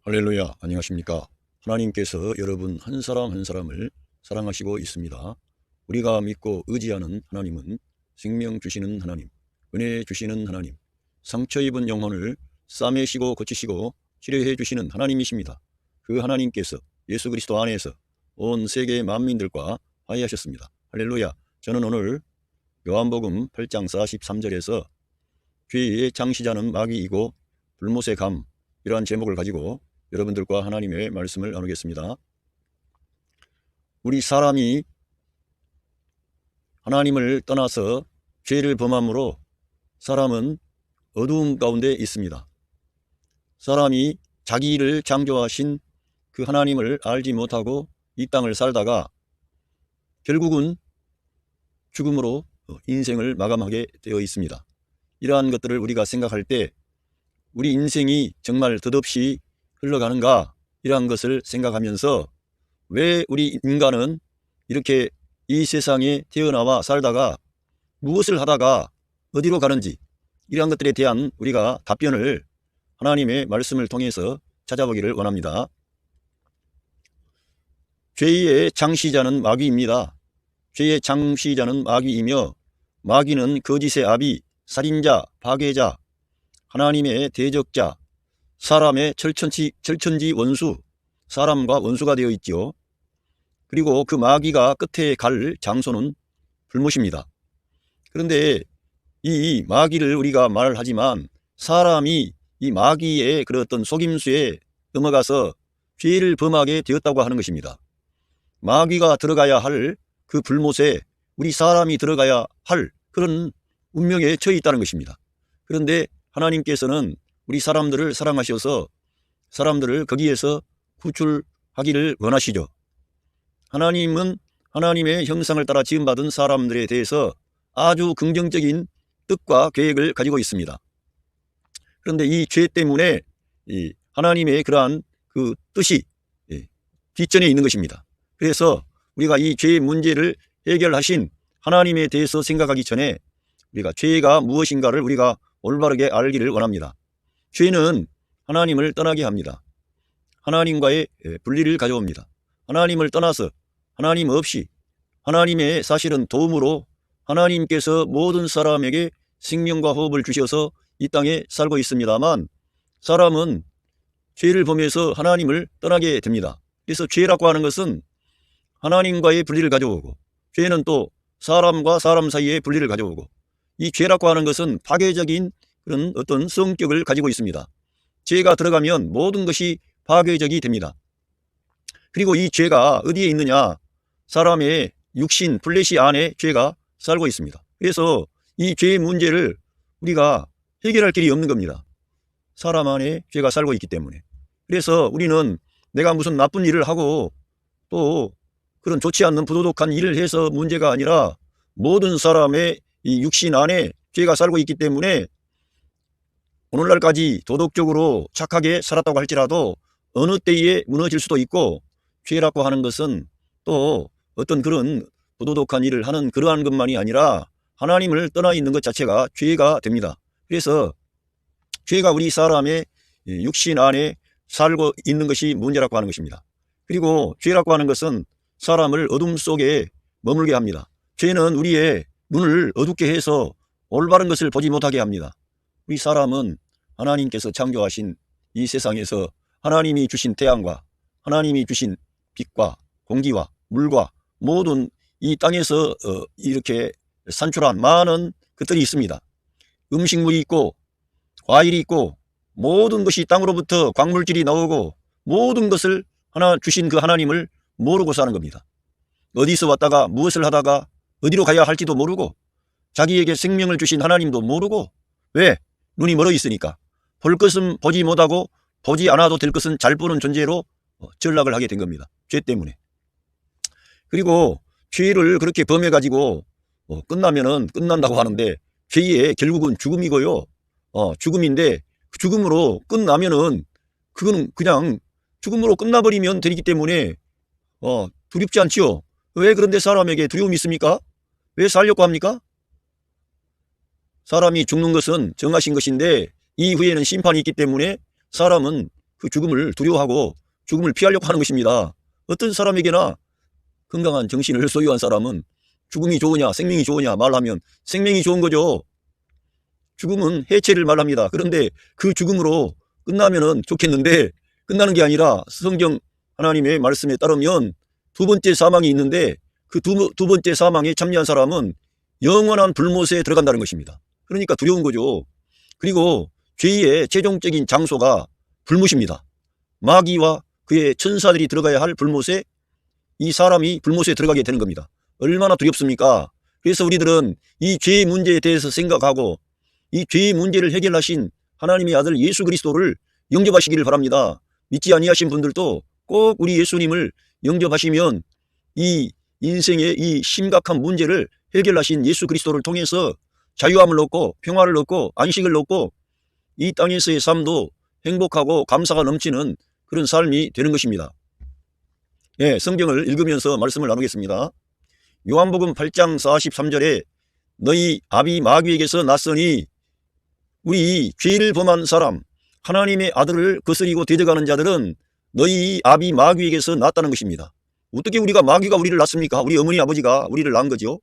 할렐루야, 안녕하십니까? 하나님께서 여러분 한 사람 한 사람을 사랑하시고 있습니다. 우리가 믿고 의지하는 하나님은 생명 주시는 하나님, 은혜 주시는 하나님, 상처 입은 영혼을 싸매시고 고치시고 치료해 주시는 하나님이십니다. 그 하나님께서 예수 그리스도 안에서 온 세계 만민들과 화해하셨습니다. 할렐루야. 저는 오늘 요한복음 8장 43절에서 죄의 창시자는 마귀이고 불못의 감, 이러한 제목을 가지고 여러분들과 하나님의 말씀을 나누겠습니다. 우리 사람이 하나님을 떠나서 죄를 범함으로 사람은 어두움 가운데 있습니다. 사람이 자기를 창조하신 그 하나님을 알지 못하고 이 땅을 살다가 결국은 죽음으로 인생을 마감하게 되어 있습니다. 이러한 것들을 우리가 생각할 때 우리 인생이 정말 덧없이 흘러가는가, 이러한 것을 생각하면서 왜 우리 인간은 이렇게 이 세상에 태어나와 살다가 무엇을 하다가 어디로 가는지, 이러한 것들에 대한 우리가 답변을 하나님의 말씀을 통해서 찾아보기를 원합니다. 죄의 창시자는 마귀입니다. 죄의 창시자는 마귀이며 마귀는 거짓의 아비, 살인자, 파괴자, 하나님의 대적자, 사람의 철천지 원수, 사람과 원수가 되어 있죠. 그리고 그 마귀가 끝에 갈 장소는 불못입니다. 그런데 이 마귀를 우리가 말하지만 사람이 이 마귀의 그런 어떤 속임수에 넘어가서 죄를 범하게 되었다고 하는 것입니다. 마귀가 들어가야 할 그 불못에 우리 사람이 들어가야 할 그런 운명에 처해 있다는 것입니다. 그런데 하나님께서는 우리 사람들을 사랑하셔서 사람들을 거기에서 구출하기를 원하시죠. 하나님은 하나님의 형상을 따라 지음받은 사람들에 대해서 아주 긍정적인 뜻과 계획을 가지고 있습니다. 그런데 이 죄 때문에 이 하나님의 그러한 그 뜻이 뒷전에 있는 것입니다. 그래서 우리가 이 죄의 문제를 해결하신 하나님에 대해서 생각하기 전에 우리가 죄가 무엇인가를 우리가 올바르게 알기를 원합니다. 죄는 하나님을 떠나게 합니다. 하나님과의 분리를 가져옵니다. 하나님을 떠나서 하나님 없이 하나님의 사실은 도움으로 하나님께서 모든 사람에게 생명과 호흡을 주셔서 이 땅에 살고 있습니다만 사람은 죄를 범해서 하나님을 떠나게 됩니다. 그래서 죄라고 하는 것은 하나님과의 분리를 가져오고 죄는 또 사람과 사람 사이의 분리를 가져오고 이 죄라고 하는 것은 파괴적인 그런 어떤 성격을 가지고 있습니다. 죄가 들어가면 모든 것이 파괴적이 됩니다. 그리고 이 죄가 어디에 있느냐? 사람의 육신, 플래시 안에 죄가 살고 있습니다. 그래서 이 죄의 문제를 우리가 해결할 길이 없는 겁니다. 사람 안에 죄가 살고 있기 때문에. 그래서 우리는 내가 무슨 나쁜 일을 하고 또 그런 좋지 않는 부도덕한 일을 해서 문제가 아니라 모든 사람의 이 육신 안에 죄가 살고 있기 때문에 오늘날까지 도덕적으로 착하게 살았다고 할지라도 어느 때에 무너질 수도 있고 죄라고 하는 것은 또 어떤 그런 부도덕한 일을 하는 그러한 것만이 아니라 하나님을 떠나 있는 것 자체가 죄가 됩니다. 그래서 죄가 우리 사람의 육신 안에 살고 있는 것이 문제라고 하는 것입니다. 그리고 죄라고 하는 것은 사람을 어둠 속에 머물게 합니다. 죄는 우리의 눈을 어둡게 해서 올바른 것을 보지 못하게 합니다. 우리 사람은 하나님께서 창조하신 이 세상에서 하나님이 주신 태양과 하나님이 주신 빛과 공기와 물과 모든 이 땅에서 이렇게 산출한 많은 것들이 있습니다. 음식물이 있고 과일이 있고 모든 것이 땅으로부터 광물질이 나오고 모든 것을 하나 주신 그 하나님을 모르고 사는 겁니다. 어디서 왔다가 무엇을 하다가 어디로 가야 할지도 모르고 자기에게 생명을 주신 하나님도 모르고 왜? 눈이 멀어 있으니까 볼 것은 보지 못하고 보지 않아도 될 것은 잘 보는 존재로 전락을 하게 된 겁니다. 죄 때문에. 그리고 죄를 그렇게 범해가지고 끝나면은 끝난다고 하는데 죄의 결국은 죽음이고요. 죽음인데 죽음으로 끝나면은 그거는 그냥 죽음으로 끝나버리면 되기 때문에 두렵지 않지요. 왜 그런데 사람에게 두려움이 있습니까? 왜 살려고 합니까? 사람이 죽는 것은 정하신 것인데 이후에는 심판이 있기 때문에 사람은 그 죽음을 두려워하고 죽음을 피하려고 하는 것입니다. 어떤 사람에게나 건강한 정신을 소유한 사람은 죽음이 좋으냐 생명이 좋으냐 말하면 생명이 좋은 거죠. 죽음은 해체를 말합니다. 그런데 그 죽음으로 끝나면은 좋겠는데 끝나는 게 아니라 성경 하나님의 말씀에 따르면 두 번째 사망이 있는데 그 두 번째 사망에 참여한 사람은 영원한 불못에 들어간다는 것입니다. 그러니까 두려운 거죠. 그리고 죄의 최종적인 장소가 불못입니다. 마귀와 그의 천사들이 들어가야 할 불못에 이 사람이 불못에 들어가게 되는 겁니다. 얼마나 두렵습니까? 그래서 우리들은 이 죄의 문제에 대해서 생각하고 이 죄의 문제를 해결하신 하나님의 아들 예수 그리스도를 영접하시기를 바랍니다. 믿지 아니하신 분들도 꼭 우리 예수님을 영접하시면 이 인생의 이 심각한 문제를 해결하신 예수 그리스도를 통해서 자유함을 얻고 평화를 얻고 안식을 얻고 이 땅에서의 삶도 행복하고 감사가 넘치는 그런 삶이 되는 것입니다. 예, 성경을 읽으면서 말씀을 나누겠습니다. 요한복음 8장 43절에 너희 아비 마귀에게서 났으니 우리 죄를 범한 사람 하나님의 아들을 거스리고 대적하는 자들은 너희 아비 마귀에게서 났다는 것입니다. 어떻게 마귀가 우리를 낳습니까? 우리 어머니 아버지가 우리를 낳은 거죠.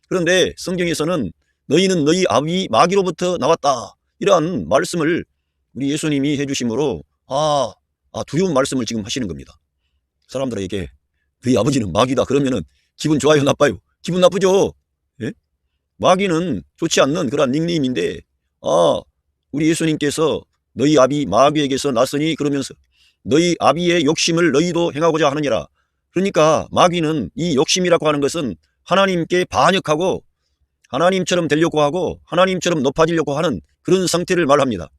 그런데 성경에서는 너희는 너희 아비 마귀로부터 나왔다 이러한 말씀을 우리 예수님이 해주심으로 두려운 말씀을 지금 하시는 겁니다. 사람들에게 너희 아버지는 마귀다 그러면은 기분 좋아요 나빠요? 기분 나쁘죠. 예? 마귀는 좋지 않는 그런 닉네임인데 우리 예수님께서 너희 아비 마귀에게서 났으니 그러면서 너희 아비의 욕심을 너희도 행하고자 하느니라. 그러니까 마귀는 이 욕심이라고 하는 것은 하나님께 반역하고 하나님처럼 되려고 하고 하나님처럼 높아지려고 하는 그런 상태를 말합니다.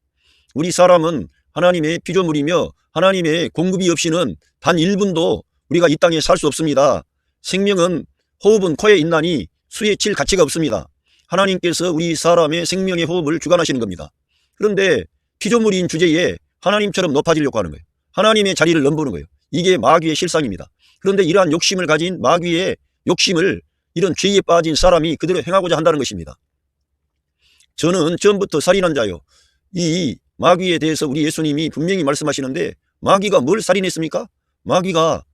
우리 사람은 하나님의 피조물이며 하나님의 공급이 없이는 단 1분도 우리가 이 땅에 살 수 없습니다. 생명은 호흡은 코에 있나니 수에 칠 가치가 없습니다. 하나님께서 우리 사람의 생명의 호흡을 주관하시는 겁니다. 그런데 피조물인 주제에 하나님처럼 높아지려고 하는 거예요. 하나님의 자리를 넘보는 거예요. 이게 마귀의 실상입니다. 그런데 이러한 욕심을 가진 마귀의 욕심을 이런 죄에 빠진 사람이 그대로 행하고자 한다는 것입니다. 저는 처음부터 살인한 자요. 이 마귀에 대해서 우리 예수님이 분명히 말씀하시는데 마귀가 뭘 살인했습니까? 마귀가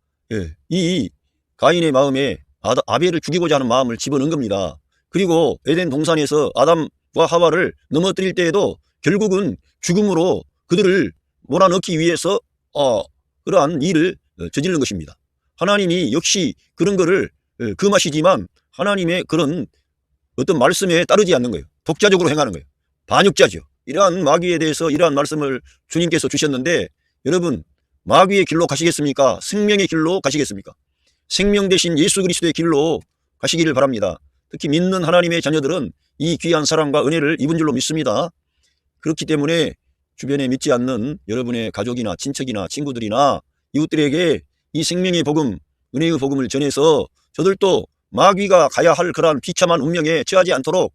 이 가인의 마음에 아벨을 죽이고자 하는 마음을 집어넣은 겁니다. 그리고 에덴 동산에서 아담과 하와를 넘어뜨릴 때에도 결국은 죽음으로 그들을 몰아넣기 위해서 그러한 일을 저지른 것입니다. 하나님이 역시 그런 거를 금하시지만 하나님의 그런 어떤 말씀에 따르지 않는 거예요. 독자적으로 행하는 거예요. 반역자죠. 이러한 마귀에 대해서 이러한 말씀을 주님께서 주셨는데 여러분 마귀의 길로 가시겠습니까? 생명의 길로 가시겠습니까? 생명 대신 예수 그리스도의 길로 가시기를 바랍니다. 특히 믿는 하나님의 자녀들은 이 귀한 사랑과 은혜를 입은 줄로 믿습니다. 그렇기 때문에 주변에 믿지 않는 여러분의 가족이나 친척이나 친구들이나 이웃들에게 이 생명의 복음, 은혜의 복음을 전해서 저들도 마귀가 가야 할 그러한 비참한 운명에 처하지 않도록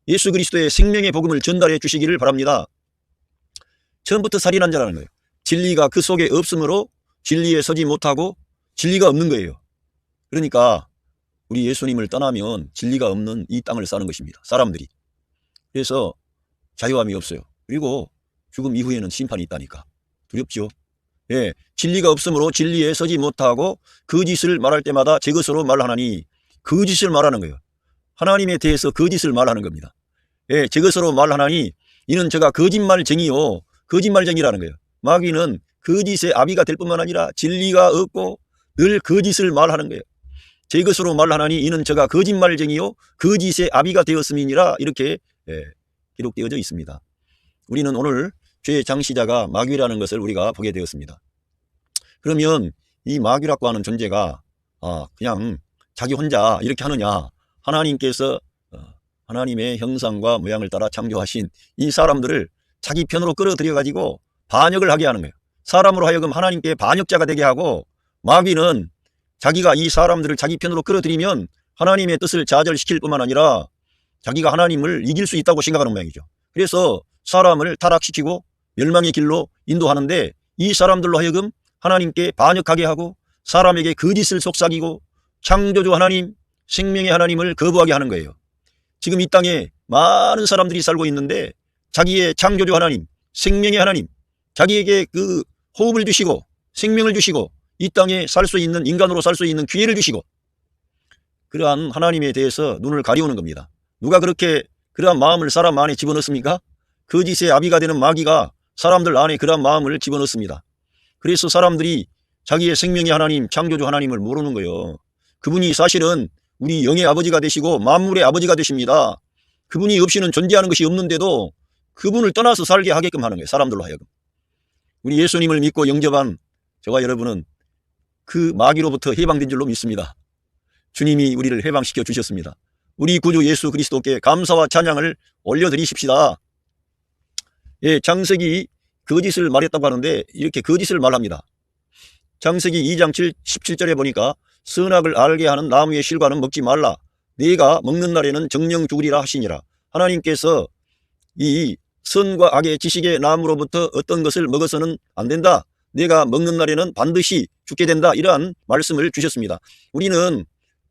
예수 그리스도의 생명의 복음을 전달해 주시기를 바랍니다. 처음부터 살인한 자라는 거예요. 진리가 그 속에 없으므로 진리에 서지 못하고 진리가 없는 거예요. 그러니까 우리 예수님을 떠나면 진리가 없는 이 땅을 사는 것입니다. 사람들이. 그래서 자유함이 없어요. 그리고 죽음 이후에는 심판이 있다니까. 두렵죠. 예, 진리가 없으므로 진리에 서지 못하고 거짓을 말할 때마다 제 것으로 말하나니 거짓을 말하는 거예요. 하나님에 대해서 거짓을 말하는 겁니다. 예, 제 것으로 말하나니 이는 저가 거짓말쟁이요. 거짓말쟁이라는 거예요. 마귀는 거짓의 아비가 될 뿐만 아니라 진리가 없고 늘 거짓을 말하는 거예요. 제 것으로 말하나니 이는 저가 거짓말쟁이요 거짓의 아비가 되었음이니라 이렇게 기록되어져 있습니다. 우리는 오늘 죄의 장시자가 마귀라는 것을 우리가 보게 되었습니다. 그러면 이 마귀라고 하는 존재가 그냥 자기 혼자 이렇게 하느냐? 하나님께서 하나님의 형상과 모양을 따라 창조하신 이 사람들을 자기 편으로 끌어들여 가지고 반역을 하게 하는 거예요. 사람으로 하여금 하나님께 반역자가 되게 하고 마귀는 자기가 이 사람들을 자기 편으로 끌어들이면 하나님의 뜻을 좌절시킬 뿐만 아니라 자기가 하나님을 이길 수 있다고 생각하는 모양이죠. 그래서 사람을 타락시키고 멸망의 길로 인도하는데 이 사람들로 하여금 하나님께 반역하게 하고 사람에게 거짓을 속삭이고 창조주 하나님, 생명의 하나님을 거부하게 하는 거예요. 지금 이 땅에 많은 사람들이 살고 있는데 자기의 창조주 하나님, 생명의 하나님, 자기에게 그 호흡을 주시고 생명을 주시고 이 땅에 살 수 있는, 인간으로 살 수 있는 기회를 주시고, 그러한 하나님에 대해서 눈을 가리우는 겁니다. 누가 그렇게 그러한 마음을 사람 안에 집어넣습니까? 거짓의 아비가 되는 마귀가 사람들 안에 그러한 마음을 집어넣습니다. 그래서 사람들이 자기의 생명의 하나님, 창조주 하나님을 모르는 거예요. 그분이 사실은 우리 영의 아버지가 되시고 만물의 아버지가 되십니다. 그분이 없이는 존재하는 것이 없는데도 그분을 떠나서 살게 하게끔 하는 거예요. 사람들로 하여금. 우리 예수님을 믿고 영접한 저와 여러분은 그 마귀로부터 해방된 줄로 믿습니다. 주님이 우리를 해방시켜 주셨습니다. 우리 구주 예수 그리스도께 감사와 찬양을 올려드리십시다. 예, 창세기 거짓을 말했다고 하는데 이렇게 거짓을 말합니다. 창세기 2장 17절에 보니까 선악을 알게 하는 나무의 실과는 먹지 말라. 네가 먹는 날에는 정령 죽으리라 하시니라. 하나님께서 이 선과 악의 지식의 나무로부터 어떤 것을 먹어서는 안 된다. 네가 먹는 날에는 반드시 죽게 된다. 이러한 말씀을 주셨습니다. 우리는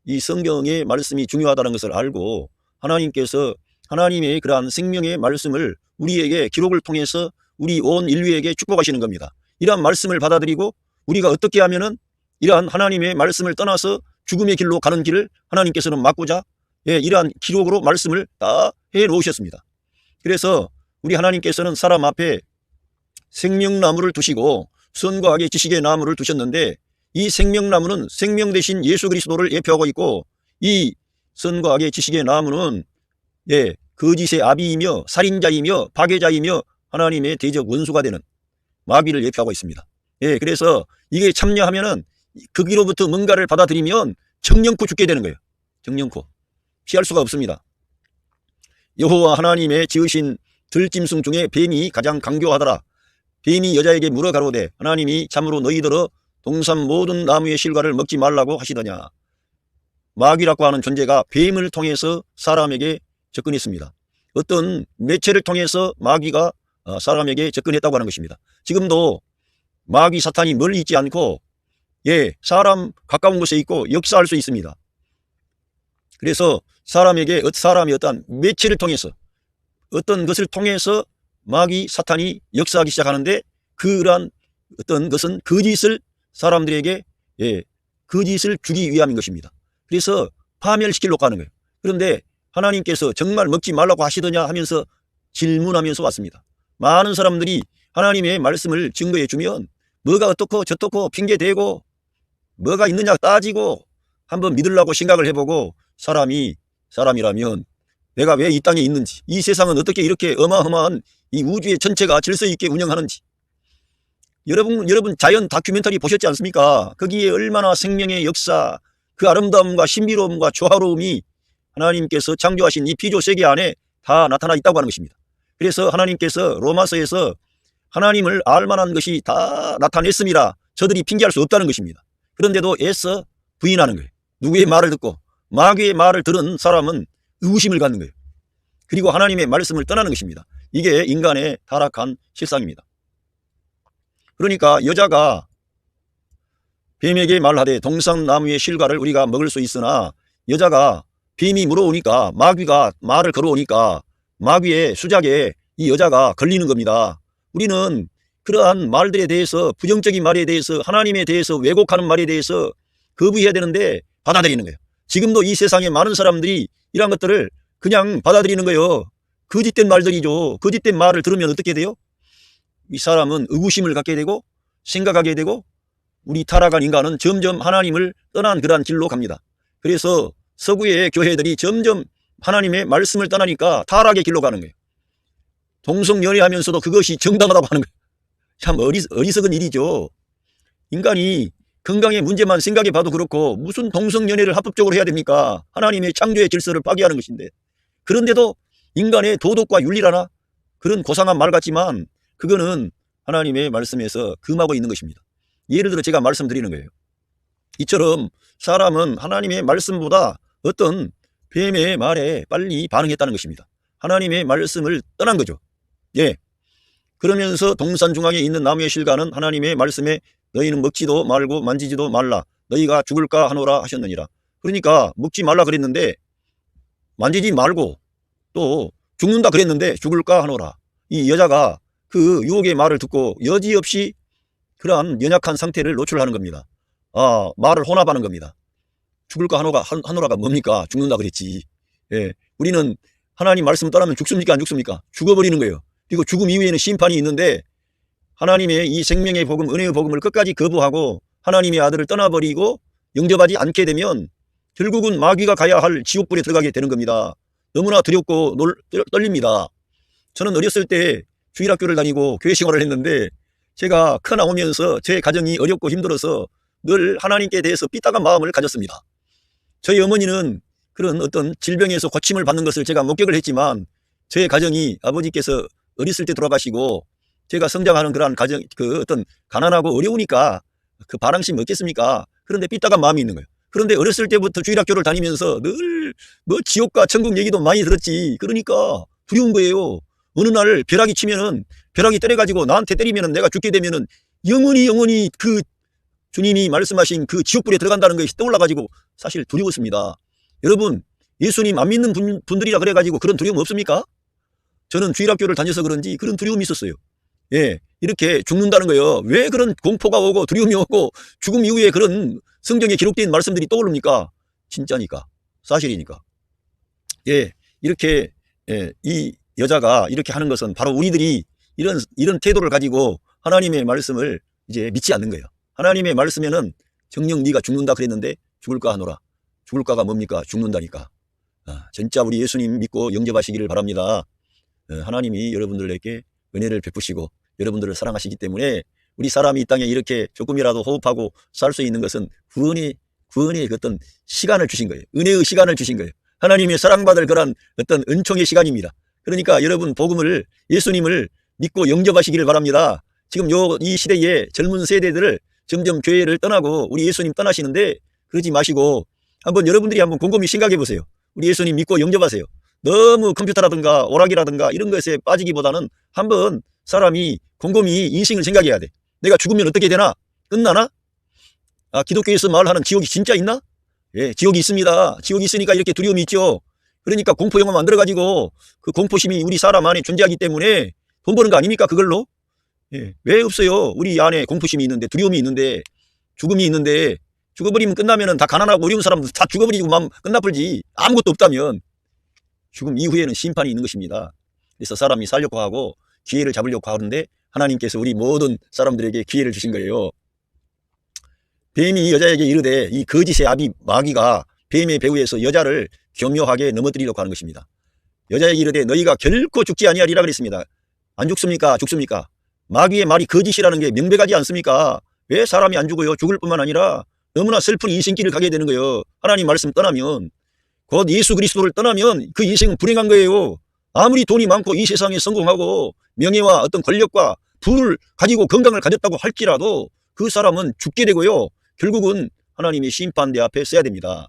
이 성경의 말씀이 중요하다는 것을 알고 하나님께서 하나님의 그러한 생명의 말씀을 우리에게 기록을 통해서 우리 온 인류에게 축복하시는 겁니다. 이러한 말씀을 받아들이고 우리가 어떻게 하면은 이러한 하나님의 말씀을 떠나서 죽음의 길로 가는 길을 하나님께서는 막고자 이러한 기록으로 말씀을 다 해놓으셨습니다. 그래서 우리 하나님께서는 사람 앞에 생명나무를 두시고 선과 악의 지식의 나무를 두셨는데 이 생명나무는 생명 대신 예수 그리스도를 예표하고 있고 이 선과 악의 지식의 나무는 거짓의 아비이며 살인자이며 파괴자이며 하나님의 대적 원수가 되는 마귀를 예표하고 있습니다. 그래서 이게 참여하면은 거기로부터 뭔가를 받아들이면 정령코 죽게 되는 거예요. 정령코. 피할 수가 없습니다. 여호와 하나님의 지으신 들짐승 중에 뱀이 가장 강교하더라. 뱀이 여자에게 물어 가로되 하나님이 참으로 너희더러 동산 모든 나무의 실과를 먹지 말라고 하시더냐. 마귀라고 하는 존재가 뱀을 통해서 사람에게 접근했습니다. 어떤 매체를 통해서 마귀가 사람에게 접근했다고 하는 것입니다. 지금도 마귀 사탄이 멀리 있지 않고 사람 가까운 곳에 있고 역사할 수 있습니다. 그래서 사람이 어떤 매체를 통해서 어떤 것을 통해서 마귀 사탄이 역사하기 시작하는데 그러한 어떤 것은 거짓을 사람들에게 거짓을 주기 위함인 것입니다. 그래서 파멸시키려고 하는 거예요. 그런데 하나님께서 정말 먹지 말라고 하시더냐 하면서 질문하면서 왔습니다. 많은 사람들이 하나님의 말씀을 증거해 주면 뭐가 어떻고 저떻고 핑계대고 뭐가 있느냐 따지고 한번 믿으려고 생각을 해보고 사람이라면 내가 왜 이 땅에 있는지, 이 세상은 어떻게 이렇게 어마어마한 이 우주의 전체가 질서 있게 운영하는지. 여러분 자연 다큐멘터리 보셨지 않습니까? 거기에 얼마나 생명의 역사, 그 아름다움과 신비로움과 조화로움이 하나님께서 창조하신 이 피조 세계 안에 다 나타나 있다고 하는 것입니다. 그래서 하나님께서 로마서에서 하나님을 알만한 것이 다 나타냈음이라 저들이 핑계할 수 없다는 것입니다. 그런데도 애써 부인하는 거예요. 누구의 말을 듣고 마귀의 말을 들은 사람은 의구심을 갖는 거예요. 그리고 하나님의 말씀을 떠나는 것입니다. 이게 인간의 타락한 실상입니다. 그러니까 여자가 뱀에게 말하되 동산나무의 실과를 우리가 먹을 수 있으나 여자가 뱀이 물어오니까 마귀가 말을 걸어오니까 마귀의 수작에 이 여자가 걸리는 겁니다. 우리는 그러한 말들에 대해서 부정적인 말에 대해서 하나님에 대해서 왜곡하는 말에 대해서 거부해야 되는데 받아들이는 거예요. 지금도 이 세상에 많은 사람들이 이러한 것들을 그냥 받아들이는 거예요. 거짓된 말들이죠. 거짓된 말을 들으면 어떻게 돼요? 이 사람은 의구심을 갖게 되고 생각하게 되고 우리 타락한 인간은 점점 하나님을 떠난 그러한 길로 갑니다. 그래서 서구의 교회들이 점점 하나님의 말씀을 떠나니까 타락의 길로 가는 거예요. 동성연애하면서도 그것이 정당하다고 하는 거예요. 참 어리석은 일이죠. 인간이 건강의 문제만 생각해 봐도 그렇고 무슨 동성연애를 합법적으로 해야 됩니까? 하나님의 창조의 질서를 파괴하는 것인데. 그런데도 인간의 도덕과 윤리라나 그런 고상한 말 같지만 그거는 하나님의 말씀에서 금하고 있는 것입니다. 예를 들어 제가 말씀드리는 거예요. 이처럼 사람은 하나님의 말씀보다 어떤 뱀의 말에 빨리 반응했다는 것입니다. 하나님의 말씀을 떠난 거죠. 그러면서 동산 중앙에 있는 나무의 실과는 하나님의 말씀에 너희는 먹지도 말고 만지지도 말라. 너희가 죽을까 하노라 하셨느니라. 그러니까 먹지 말라 그랬는데 만지지 말고 또 죽는다 그랬는데 죽을까 하노라. 이 여자가 그 유혹의 말을 듣고 여지없이 그러한 연약한 상태를 노출하는 겁니다. 말을 혼합하는 겁니다. 죽을까 하노라가 뭡니까? 죽는다 그랬지. 예, 우리는 하나님 말씀 떠나면 죽습니까? 안 죽습니까? 죽어버리는 거예요. 그리고 죽음 이후에는 심판이 있는데 하나님의 이 생명의 복음, 은혜의 복음을 끝까지 거부하고 하나님의 아들을 떠나버리고 영접하지 않게 되면 결국은 마귀가 가야 할 지옥불에 들어가게 되는 겁니다. 너무나 두렵고 떨립니다. 저는 어렸을 때 주일학교를 다니고 교회 생활을 했는데 제가 커 나오면서 제 가정이 어렵고 힘들어서 늘 하나님께 대해서 삐딱한 마음을 가졌습니다. 저희 어머니는 그런 어떤 질병에서 고침을 받는 것을 제가 목격을 했지만 저의 가정이 아버지께서 어렸을 때 돌아가시고 제가 성장하는 그러한 가정, 어떤 가난하고 어려우니까 그 반항심이 없겠습니까? 그런데 삐딱한 마음이 있는 거예요. 그런데 어렸을 때부터 주일학교를 다니면서 늘 지옥과 천국 얘기도 많이 들었지. 그러니까 두려운 거예요. 어느 날 벼락이 치면은 벼락이 때려가지고 나한테 때리면은 내가 죽게 되면은 영원히 그 주님이 말씀하신 그 지옥불에 들어간다는 것이 떠올라가지고 사실 두려웠습니다. 여러분, 예수님 안 믿는 분들이라 그래가지고 그런 두려움 없습니까? 저는 주일학교를 다녀서 그런지 그런 두려움이 있었어요. 예, 이렇게 죽는다는 거예요. 왜 그런 공포가 오고 두려움이 오고 죽음 이후에 그런 성경에 기록된 말씀들이 떠오릅니까? 진짜니까, 사실이니까. 예, 이렇게 이 여자가 이렇게 하는 것은 바로 우리들이 이런 태도를 가지고 하나님의 말씀을 이제 믿지 않는 거예요. 하나님의 말씀에는 정녕 네가 죽는다 그랬는데 죽을까 하노라. 죽을까가 뭡니까? 죽는다니까. 진짜 우리 예수님 믿고 영접하시기를 바랍니다. 하나님이 여러분들에게 은혜를 베푸시고 여러분들을 사랑하시기 때문에 우리 사람이 이 땅에 이렇게 조금이라도 호흡하고 살 수 있는 것은 구원의 어떤 시간을 주신 거예요. 은혜의 시간을 주신 거예요. 하나님의 사랑받을 그런 어떤 은총의 시간입니다. 그러니까 여러분 복음을, 예수님을 믿고 영접하시기를 바랍니다. 지금 이 시대에 젊은 세대들을 점점 교회를 떠나고 우리 예수님 떠나시는데 그러지 마시고 한번 여러분들이 한번 곰곰이 생각해 보세요. 우리 예수님 믿고 영접하세요. 너무 컴퓨터라든가 오락이라든가 이런 것에 빠지기보다는 한번 사람이 곰곰이 인생을 생각해야 돼. 내가 죽으면 어떻게 되나? 끝나나? 기독교에서 말하는 지옥이 진짜 있나? 예, 지옥이 있습니다. 지옥이 있으니까 이렇게 두려움이 있죠. 그러니까 공포 영화 만들어가지고 그 공포심이 우리 사람 안에 존재하기 때문에 돈 버는 거 아닙니까? 그걸로? 예, 왜 없어요? 우리 안에 공포심이 있는데, 두려움이 있는데, 죽음이 있는데, 죽어버리면 끝나면은 다 가난하고 어려운 사람들 다 죽어버리고 마음 끝나버리지. 아무것도 없다면 죽음 이후에는 심판이 있는 것입니다. 그래서 사람이 살려고 하고 기회를 잡으려고 하는데 하나님께서 우리 모든 사람들에게 기회를 주신 거예요. 뱀이 여자에게 이르되 이 거짓의 아비 마귀가 뱀의 배후에서 여자를 교묘하게 넘어뜨리려고 하는 것입니다. 여자에게 이르되 너희가 결코 죽지 아니하리라 그랬습니다. 안 죽습니까? 죽습니까? 마귀의 말이 거짓이라는 게 명백하지 않습니까? 왜 사람이 안 죽어요? 죽을 뿐만 아니라 너무나 슬픈 인생길을 가게 되는 거예요. 하나님 말씀 떠나면, 곧 예수 그리스도를 떠나면 그 인생은 불행한 거예요. 아무리 돈이 많고 이 세상에 성공하고 명예와 어떤 권력과 부를 가지고 건강을 가졌다고 할지라도 그 사람은 죽게 되고요. 결국은 하나님의 심판대 앞에 서야 됩니다.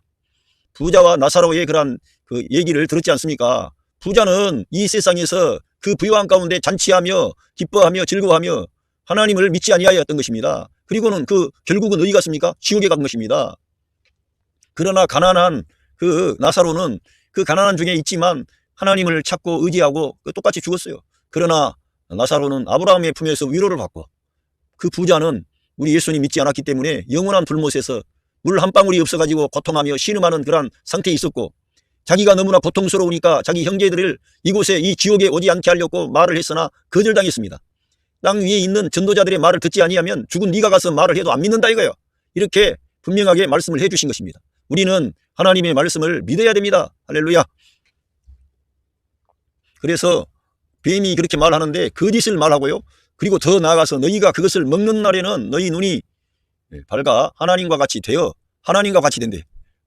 부자와 나사로의 그런 그 얘기를 들었지 않습니까? 부자는 이 세상에서 그 부유한 가운데 잔치하며 기뻐하며 즐거워하며 하나님을 믿지 아니하였던 것입니다. 그리고는 결국은 어디 갔습니까? 지옥에 간 것입니다. 그러나 가난한 그 나사로는 그 가난한 중에 있지만 하나님을 찾고 의지하고 똑같이 죽었어요. 그러나 나사로는 아브라함의 품에서 위로를 받고 그 부자는 우리 예수님 믿지 않았기 때문에 영원한 불못에서 물 한 방울이 없어가지고 고통하며 신음하는 그런 상태에 있었고 자기가 너무나 고통스러우니까 자기 형제들을 이곳에 이 지옥에 오지 않게 하려고 말을 했으나 거절당했습니다. 땅 위에 있는 전도자들의 말을 듣지 아니하면 죽은 네가 가서 말을 해도 안 믿는다 이거예요. 이렇게 분명하게 말씀을 해주신 것입니다. 우리는 하나님의 말씀을 믿어야 됩니다. 할렐루야. 그래서 뱀이 그렇게 말하는데 거짓을 말하고요. 그리고 더 나아가서 너희가 그것을 먹는 날에는 너희 눈이 밝아 하나님과 같이 되어 하나님과 같이 된대.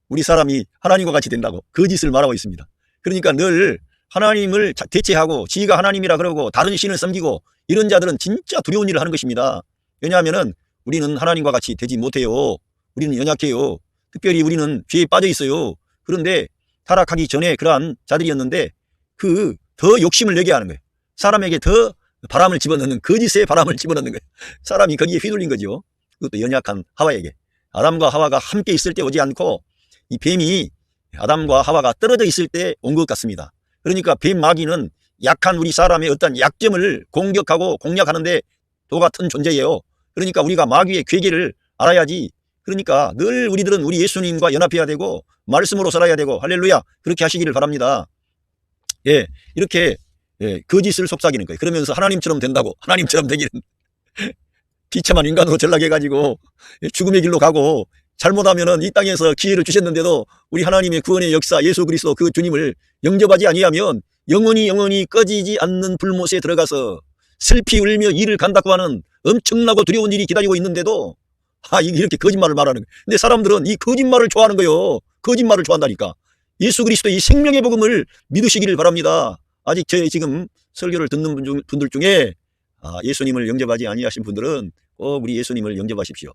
우리 사람이 하나님과 같이 된다고 거짓을 말하고 있습니다. 그러니까 늘 하나님을 대체하고 지가 하나님이라 그러고 다른 신을 섬기고 이런 자들은 진짜 두려운 일을 하는 것입니다. 왜냐하면 우리는 하나님과 같이 되지 못해요. 우리는 연약해요. 특별히 우리는 죄에 빠져 있어요. 그런데 타락하기 전에 그러한 자들이었는데 더 욕심을 내게 하는 거예요. 사람에게 더 바람을 집어넣는, 거짓의 바람을 집어넣는 거예요. 사람이 거기에 휘둘린 거죠. 그것도 연약한 하와에게. 아담과 하와가 함께 있을 때 오지 않고 이 뱀이 아담과 하와가 떨어져 있을 때 온 것 같습니다. 그러니까 뱀 마귀는 약한 우리 사람의 어떤 약점을 공격하고 공략하는데 도 같은 존재예요. 그러니까 우리가 마귀의 괴계를 알아야지. 그러니까 늘 우리들은 우리 예수님과 연합해야 되고 말씀으로 살아야 되고 할렐루야 그렇게 하시기를 바랍니다. 예, 이렇게 거짓을 속삭이는 거예요. 그러면서 하나님처럼 된다고 하나님처럼 되기는 비참한 인간으로 전락해가지고 죽음의 길로 가고 잘못하면은 이 땅에서 기회를 주셨는데도 우리 하나님의 구원의 역사 예수 그리스도 그 주님을 영접하지 아니하면 영원히 꺼지지 않는 불못에 들어가서 슬피 울며 이를 간다고 하는 엄청나고 두려운 일이 기다리고 있는데도 이렇게 거짓말을 말하는 거예요. 근데 사람들은 이 거짓말을 좋아하는 거예요. 거짓말을 좋아한다니까. 예수 그리스도의 이 생명의 복음을 믿으시기를 바랍니다. 아직 제 지금 설교를 듣는 분들 중에 예수님을 영접하지 아니하신 분들은 꼭 우리 예수님을 영접하십시오.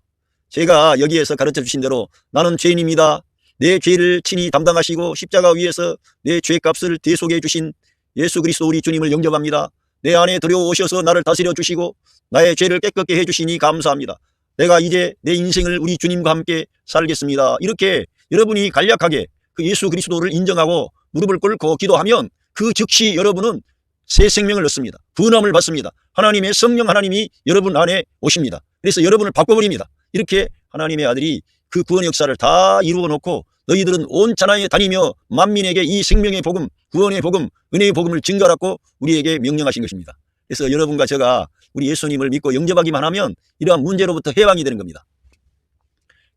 제가 여기에서 가르쳐 주신 대로 나는 죄인입니다. 내 죄를 친히 담당하시고 십자가 위에서 내 죄값을 대속해 주신 예수 그리스도 우리 주님을 영접합니다. 내 안에 들어오셔서 나를 다스려 주시고 나의 죄를 깨끗게 해주시니 감사합니다. 내가 이제 내 인생을 우리 주님과 함께 살겠습니다. 이렇게 여러분이 간략하게 그 예수 그리스도를 인정하고 무릎을 꿇고 기도하면 그 즉시 여러분은 새 생명을 얻습니다. 부활함을 받습니다. 하나님의 성령 하나님이 여러분 안에 오십니다. 그래서 여러분을 바꿔버립니다. 이렇게 하나님의 아들이 그 구원 역사를 다 이루어 놓고 너희들은 온 천하에 다니며 만민에게 이 생명의 복음, 구원의 복음, 은혜의 복음을 증거하라고 우리에게 명령하신 것입니다. 그래서 여러분과 제가 우리 예수님을 믿고 영접하기만 하면 이러한 문제로부터 해방이 되는 겁니다.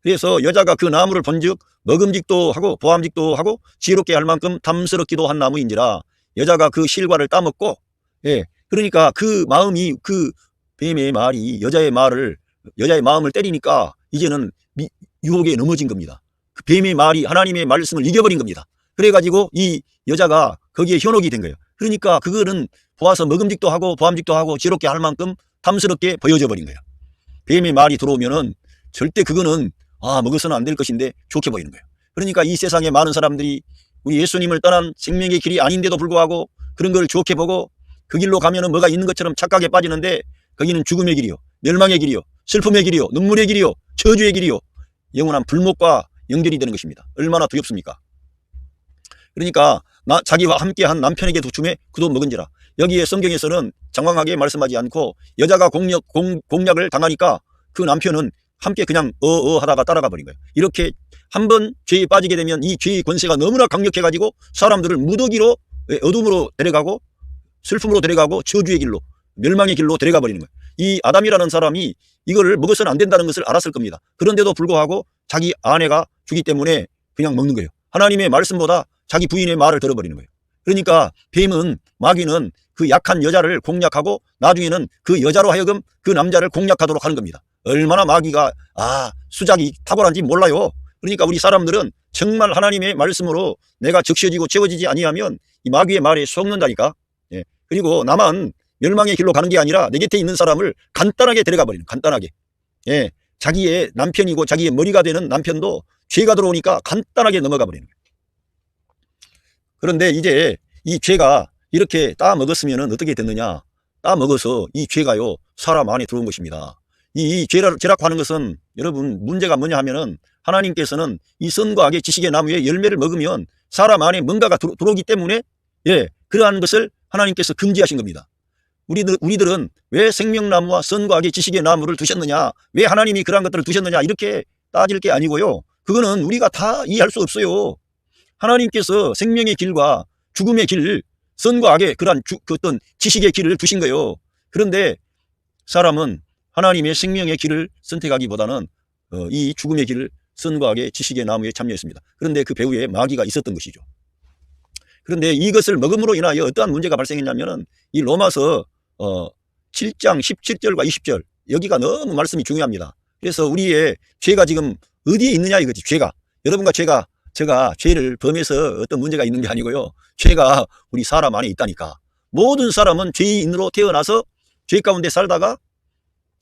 그래서 여자가 그 나무를 본즉 먹음직도 하고 보암직도 하고 지혜롭게 할 만큼 탐스럽기도 한 나무인지라 여자가 그 실과를 따먹고 그러니까 그 마음이 그 뱀의 말이 여자의 마음을 때리니까 이제는 유혹에 넘어진 겁니다. 그 뱀의 말이 하나님의 말씀을 이겨버린 겁니다. 그래가지고 이 여자가 거기에 현혹이 된 거예요. 그러니까 그거는 보아서 먹음직도 하고 보암직도 하고 지혜롭게 할 만큼 탐스럽게 보여져 버린 거예요. 뱀의 말이 들어오면은 절대 그거는 먹어서는 안 될 것인데 좋게 보이는 거예요. 그러니까 이 세상에 많은 사람들이 우리 예수님을 떠난 생명의 길이 아닌데도 불구하고 그런 걸 좋게 보고 그 길로 가면은 뭐가 있는 것처럼 착각에 빠지는데 거기는 죽음의 길이요, 멸망의 길이요, 슬픔의 길이요, 눈물의 길이요, 저주의 길이요, 영원한 불못과 연결이 되는 것입니다. 얼마나 두렵습니까? 그러니까 자기와 함께한 남편에게도 주매 그도 먹은지라. 여기에 성경에서는 장황하게 말씀하지 않고 여자가 공략을 당하니까 그 남편은 함께 그냥 하다가 따라가 버린 거예요. 이렇게 한번 죄에 빠지게 되면 이 죄의 권세가 너무나 강력해가지고 사람들을 무더기로 어둠으로 데려가고 슬픔으로 데려가고 저주의 길로 멸망의 길로 데려가 버리는 거예요. 이 아담이라는 사람이 이거를 먹어서는 안 된다는 것을 알았을 겁니다. 그런데도 불구하고 자기 아내가 주기 때문에 그냥 먹는 거예요. 하나님의 말씀보다 자기 부인의 말을 들어버리는 거예요. 그러니까 뱀은 마귀는 그 약한 여자를 공략하고 나중에는 그 여자로 하여금 그 남자를 공략하도록 하는 겁니다. 얼마나 마귀가 수작이 탁월한지 몰라요. 그러니까 우리 사람들은 정말 하나님의 말씀으로 내가 적셔지고 채워지지 아니하면 이 마귀의 말에 속는다니까. 그리고 나만 멸망의 길로 가는 게 아니라 내 곁에 있는 사람을 간단하게 데려가 버리는, 간단하게. 자기의 남편이고 자기의 머리가 되는 남편도 죄가 들어오니까 간단하게 넘어가 버리는 거예요. 그런데 이제 이 죄가 이렇게 따 먹었으면 어떻게 됐느냐? 따 먹어서 이 죄가요 사람 안에 들어온 것입니다. 이 죄라고 하는 것은 여러분 문제가 뭐냐 하면은 하나님께서는 이 선과 악의 지식의 나무의 열매를 먹으면 사람 안에 뭔가가 들어오기 때문에 그러한 것을 하나님께서 금지하신 겁니다. 우리들은 왜 생명나무와 선과 악의 지식의 나무를 두셨느냐, 왜 하나님이 그러한 것들을 두셨느냐 이렇게 따질 게 아니고요. 그거는 우리가 다 이해할 수 없어요. 하나님께서 생명의 길과 죽음의 길, 선과 악의 그러한 어떤 지식의 길을 두신 거예요. 그런데 사람은 하나님의 생명의 길을 선택하기보다는 이 죽음의 길을 선과 악의 지식의 나무에 참여했습니다. 그런데 그 배후에 마귀가 있었던 것이죠. 그런데 이것을 먹음으로 인하여 어떠한 문제가 발생했냐면은 이 로마서 7장 17절과 20절 여기가 너무 말씀이 중요합니다. 그래서 우리의 죄가 지금 어디에 있느냐 이거지. 죄가 여러분과 제가 죄를 범해서 어떤 문제가 있는 게 아니고요. 죄가 우리 사람 안에 있다니까. 모든 사람은 죄인으로 태어나서 죄 가운데 살다가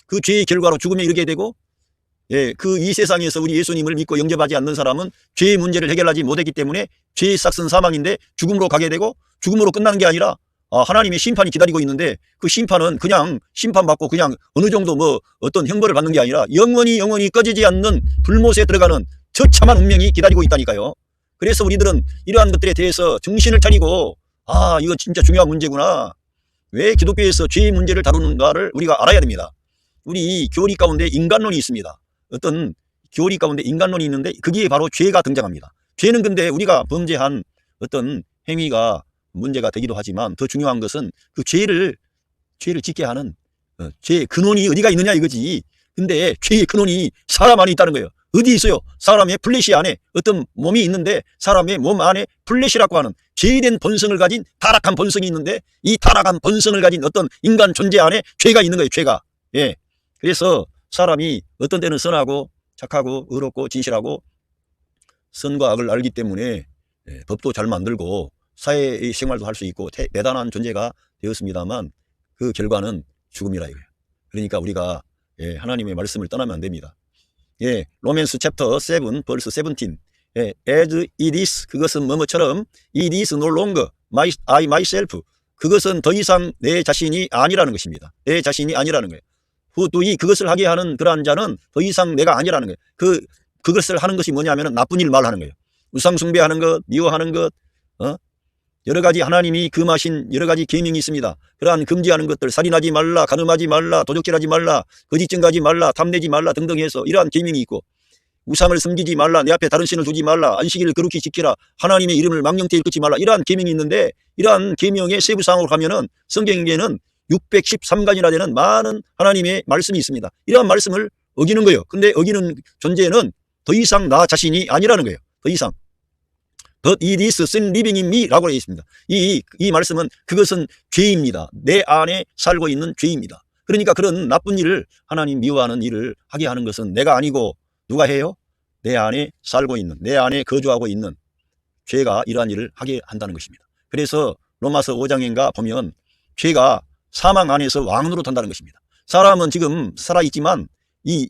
그 죄의 결과로 죽음에 이르게 되고 그 이 세상에서 우리 예수님을 믿고 영접하지 않는 사람은 죄의 문제를 해결하지 못했기 때문에 죄의 삭은 사망인데 죽음으로 가게 되고 죽음으로 끝나는 게 아니라 하나님의 심판이 기다리고 있는데 그 심판은 그냥 심판받고 그냥 어느 정도 어떤 형벌을 받는 게 아니라 영원히 꺼지지 않는 불못에 들어가는 처참한 운명이 기다리고 있다니까요. 그래서 우리들은 이러한 것들에 대해서 정신을 차리고 이거 진짜 중요한 문제구나. 왜 기독교에서 죄의 문제를 다루는가를 우리가 알아야 됩니다. 우리 교리 가운데 인간론이 있습니다. 어떤 교리 가운데 인간론이 있는데 거기에 바로 죄가 등장합니다. 죄는 근데 우리가 범죄한 어떤 행위가 문제가 되기도 하지만 더 중요한 것은 그 죄를 짓게 하는 죄의 근원이 어디가 있느냐 이거지. 근데 죄의 근원이 사람 안에 있다는 거예요. 어디 있어요? 사람의 플래시 안에 어떤 몸이 있는데 사람의 몸 안에 플래시라고 하는 죄된 본성을 가진 타락한 본성이 있는데 이 타락한 본성을 가진 어떤 인간 존재 안에 죄가 있는 거예요. 죄가. 예. 그래서 사람이 어떤 때는 선하고 착하고 의롭고 진실하고 선과 악을 알기 때문에 법도 잘 만들고 사회의 생활도 할 수 있고 대단한 존재가 되었습니다만 그 결과는 죽음이라 이거예요. 그러니까 우리가 하나님의 말씀을 떠나면 안 됩니다. 로맨스 챕터 7 벌스 17 as it is 그것은 뭐뭐처럼 it is no longer I myself 그것은 더 이상 내 자신이 아니라는 것입니다. 내 자신이 아니라는 거예요. who do it 그것을 하게 하는 그러한 자는 더 이상 내가 아니라는 거예요. 그것을 하는 것이 뭐냐면 나쁜 일 말하는 거예요. 우상 숭배하는 것, 미워하는 것, 여러 가지 하나님이 금하신 여러 가지 계명이 있습니다. 그러한 금지하는 것들, 살인하지 말라, 간음하지 말라, 도적질하지 말라, 거짓 증거하지 말라, 탐내지 말라 등등 해서 이러한 계명이 있고 우상을 섬기지 말라, 내 앞에 다른 신을 두지 말라, 안식일을 거룩히 지키라, 하나님의 이름을 망령되이 일컫지 말라 이러한 계명이 있는데 이러한 계명의 세부사항으로 가면은 성경에는 613가지나 되는 많은 하나님의 말씀이 있습니다. 이러한 말씀을 어기는 거예요. 근데 어기는 존재는 더 이상 나 자신이 아니라는 거예요. 더 이상. But it is sin living in me 라고 되어 있습니다. 이 말씀은 그것은 죄입니다. 내 안에 살고 있는 죄입니다. 그러니까 그런 나쁜 일을 하나님 미워하는 일을 하게 하는 것은 내가 아니고 누가 해요? 내 안에 살고 있는 내 안에 거주하고 있는 죄가 이러한 일을 하게 한다는 것입니다. 그래서 로마서 5장인가 보면 죄가 사망 안에서 왕노릇한다는 것입니다. 사람은 지금 살아있지만 이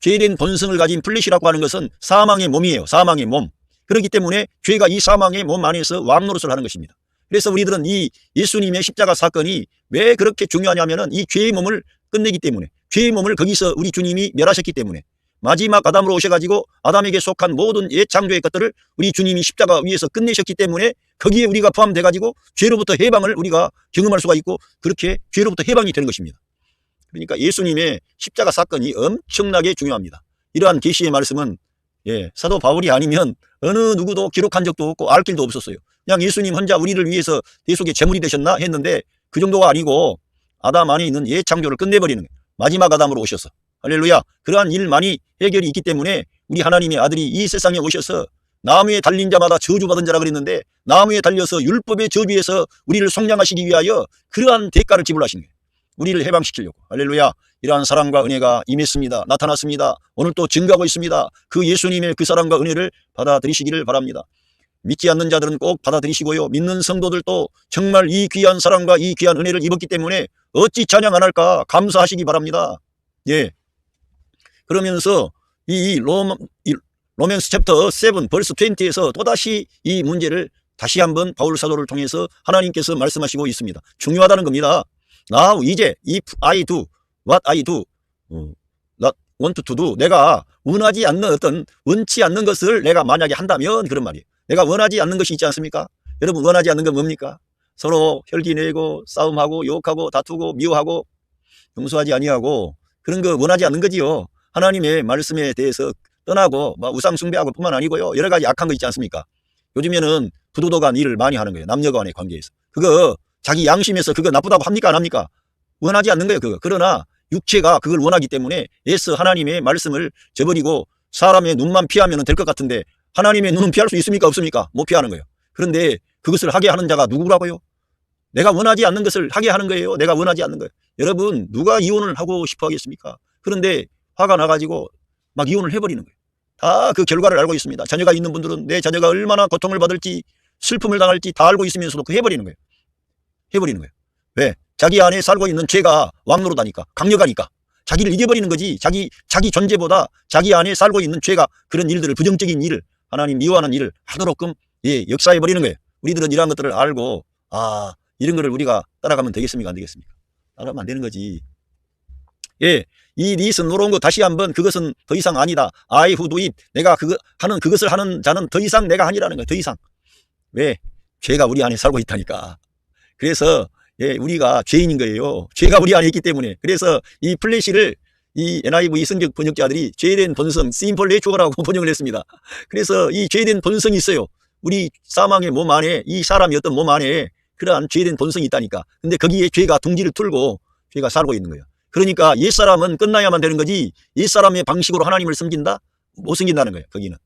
죄된 본성을 가진 플래시라고 하는 것은 사망의 몸이에요. 사망의 몸. 그렇기 때문에 죄가 이 사망의 몸 안에서 왕노릇을 하는 것입니다. 그래서 우리들은 이 예수님의 십자가 사건이 왜 그렇게 중요하냐면은 이 죄의 몸을 끝내기 때문에 죄의 몸을 거기서 우리 주님이 멸하셨기 때문에 마지막 아담으로 오셔가지고 아담에게 속한 모든 옛 창조의 것들을 우리 주님이 십자가 위에서 끝내셨기 때문에 거기에 우리가 포함돼가지고 죄로부터 해방을 우리가 경험할 수가 있고 그렇게 죄로부터 해방이 되는 것입니다. 그러니까 예수님의 십자가 사건이 엄청나게 중요합니다. 이러한 계시의 말씀은 사도 바울이 아니면 어느 누구도 기록한 적도 없고 알 길도 없었어요. 그냥 예수님 혼자 우리를 위해서 대속의 제물이 되셨나 했는데 그 정도가 아니고 아담 안에 있는 옛 창조를 끝내버리는 거예요. 마지막 아담으로 오셔서. 할렐루야. 그러한 일만이 해결이 있기 때문에 우리 하나님의 아들이 이 세상에 오셔서 나무에 달린 자마다 저주받은 자라 그랬는데 나무에 달려서 율법의 저주에서 우리를 속량하시기 위하여 그러한 대가를 지불하신 거예요. 우리를 해방시키려고. 할렐루야. 이러한 사랑과 은혜가 임했습니다. 나타났습니다. 오늘 또 증거하고 있습니다. 그 예수님의 그 사랑과 은혜를 받아들이시기를 바랍니다. 믿지 않는 자들은 꼭 받아들이시고요. 믿는 성도들도 정말 이 귀한 사랑과 이 귀한 은혜를 입었기 때문에 어찌 찬양 안 할까 감사하시기 바랍니다. 그러면서 이 로맨스 챕터 7 벌스 20에서 또다시 이 문제를 다시 한번 바울 사도를 통해서 하나님께서 말씀하시고 있습니다. 중요하다는 겁니다. Now 이제 if I do what I do not want to do 내가 원하지 않는 어떤 원치 않는 것을 내가 만약에 한다면 그런 말이에요. 내가 원하지 않는 것이 있지 않습니까? 여러분 원하지 않는 건 뭡니까? 서로 혈기내고 싸움하고 욕하고 다투고 미워하고 용서하지 아니하고 그런 거 원하지 않는 거지요. 하나님의 말씀에 대해서 떠나고 우상 숭배하고 뿐만 아니고요. 여러 가지 악한 거 있지 않습니까? 요즘에는 부도덕한 일을 많이 하는 거예요. 남녀 간의 관계에서. 그거 자기 양심에서 그거 나쁘다고 합니까 안 합니까? 원하지 않는 거예요. 그거. 그러나 육체가 그걸 원하기 때문에 애써 하나님의 말씀을 저버리고 사람의 눈만 피하면 될 것 같은데 하나님의 눈은 피할 수 있습니까? 없습니까? 못 피하는 거예요. 그런데 그것을 하게 하는 자가 누구라고요? 내가 원하지 않는 것을 하게 하는 거예요. 내가 원하지 않는 거예요. 여러분 누가 이혼을 하고 싶어 하겠습니까? 그런데 화가 나가지고 막 이혼을 해버리는 거예요. 다 그 결과를 알고 있습니다. 자녀가 있는 분들은 내 자녀가 얼마나 고통을 받을지 슬픔을 당할지 다 알고 있으면서도 그 해버리는 거예요. 해버리는 거예요. 왜? 자기 안에 살고 있는 죄가 왕노릇하니까 강력하니까 자기를 이겨버리는 거지. 자기 존재보다 자기 안에 살고 있는 죄가 그런 일들을 부정적인 일을 하나님 미워하는 일을 하도록끔 역사해버리는 거예요. 우리들은 이러한 것들을 알고 이런 거를 우리가 따라가면 되겠습니까? 안 되겠습니까? 따라가면 안 되는 거지. 이 리스는 노로운 거 다시 한번 그것은 더 이상 아니다. I who do it. 내가 그것을 하는 자는 더 이상 내가 아니라는 거예요. 더 이상. 왜? 죄가 우리 안에 살고 있다니까. 그래서 우리가 죄인인 거예요. 죄가 우리 안에 있기 때문에. 그래서 이 플래시를 이 NIV 성경 번역자들이 죄된 본성, 심플 내추럴하고 번역을 했습니다. 그래서 이 죄된 본성이 있어요. 우리 사망의 몸 안에, 이 사람이 어떤 몸 안에 그러한 죄된 본성이 있다니까. 근데 거기에 죄가 둥지를 틀고 죄가 살고 있는 거예요. 그러니까 옛사람은 끝나야만 되는 거지, 옛사람의 방식으로 하나님을 섬긴다? 못 섬긴다는 거예요. 거기는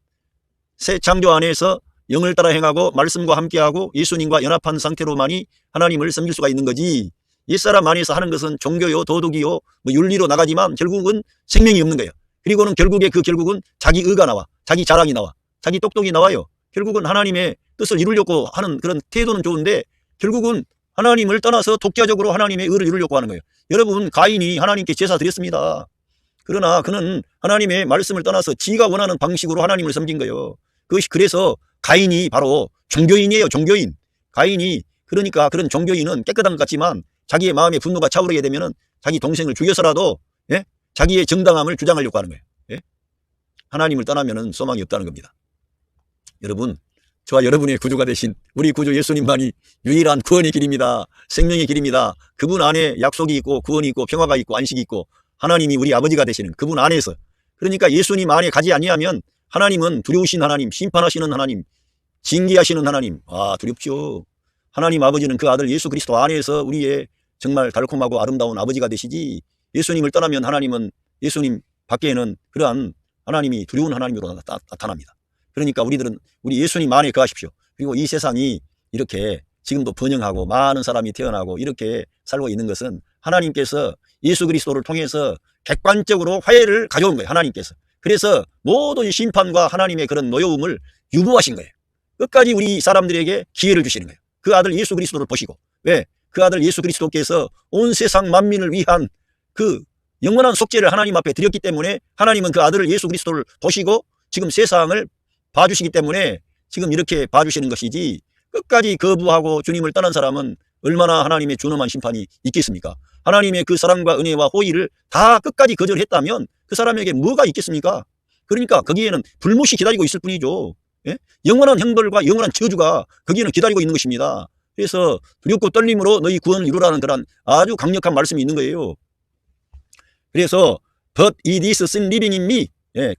새 창조 안에서 영을 따라 행하고 말씀과 함께하고 예수님과 연합한 상태로만이 하나님을 섬길 수가 있는 거지, 옛사람 안에서 하는 것은 종교요, 도덕이요, 뭐 윤리로 나가지만 결국은 생명이 없는 거예요. 그리고는 결국은 자기 의가 나와, 자기 자랑이 나와, 자기 똑똑이 나와요. 결국은 하나님의 뜻을 이루려고 하는 그런 태도는 좋은데 결국은 하나님을 떠나서 독자적으로 하나님의 의를 이루려고 하는 거예요. 여러분, 가인이 하나님께 제사 드렸습니다. 그러나 그는 하나님의 말씀을 떠나서 지가 원하는 방식으로 하나님을 섬긴 거예요. 그것이 그래서 가인이 바로 종교인이에요. 종교인. 가인이, 그러니까 그런 종교인은 깨끗한 것 같지만 자기의 마음에 분노가 차오르게 되면은 자기 동생을 죽여서라도, 예? 자기의 정당함을 주장하려고 하는 거예요. 예? 하나님을 떠나면은 소망이 없다는 겁니다. 여러분, 저와 여러분의 구주가 되신 우리 구주 예수님만이 유일한 구원의 길입니다. 생명의 길입니다. 그분 안에 약속이 있고 구원이 있고 평화가 있고 안식이 있고 하나님이 우리 아버지가 되시는 그분 안에서, 그러니까 예수님 안에 가지 아니하면 하나님은 두려우신 하나님, 심판하시는 하나님, 징계하시는 하나님, 두렵죠. 하나님 아버지는 그 아들 예수 그리스도 안에서 우리의 정말 달콤하고 아름다운 아버지가 되시지, 예수님을 떠나면 하나님은, 예수님 밖에는 그러한 하나님이 두려운 하나님으로 나타납니다. 그러니까 우리들은 우리 예수님 안에 거하십시오. 그리고 이 세상이 이렇게 지금도 번영하고 많은 사람이 태어나고 이렇게 살고 있는 것은 하나님께서 예수 그리스도를 통해서 객관적으로 화해를 가져온 거예요. 하나님께서. 그래서 모든 심판과 하나님의 그런 노여움을 유보하신 거예요. 끝까지 우리 사람들에게 기회를 주시는 거예요. 그 아들 예수 그리스도를 보시고. 왜? 그 아들 예수 그리스도께서 온 세상 만민을 위한 그 영원한 속죄를 하나님 앞에 드렸기 때문에 하나님은 그 아들을 예수 그리스도를 보시고 지금 세상을 봐주시기 때문에 지금 이렇게 봐주시는 것이지, 끝까지 거부하고 주님을 떠난 사람은 얼마나 하나님의 준엄한 심판이 있겠습니까? 하나님의 그 사랑과 은혜와 호의를 다 끝까지 거절했다면 그 사람에게 뭐가 있겠습니까? 그러니까 거기에는 불못이 기다리고 있을 뿐이죠. 예? 영원한 형벌과 영원한 저주가 거기에는 기다리고 있는 것입니다. 그래서 두렵고 떨림으로 너희 구원을 이루라는 그런 아주 강력한 말씀이 있는 거예요. 그래서 But it is sin living in me. 예,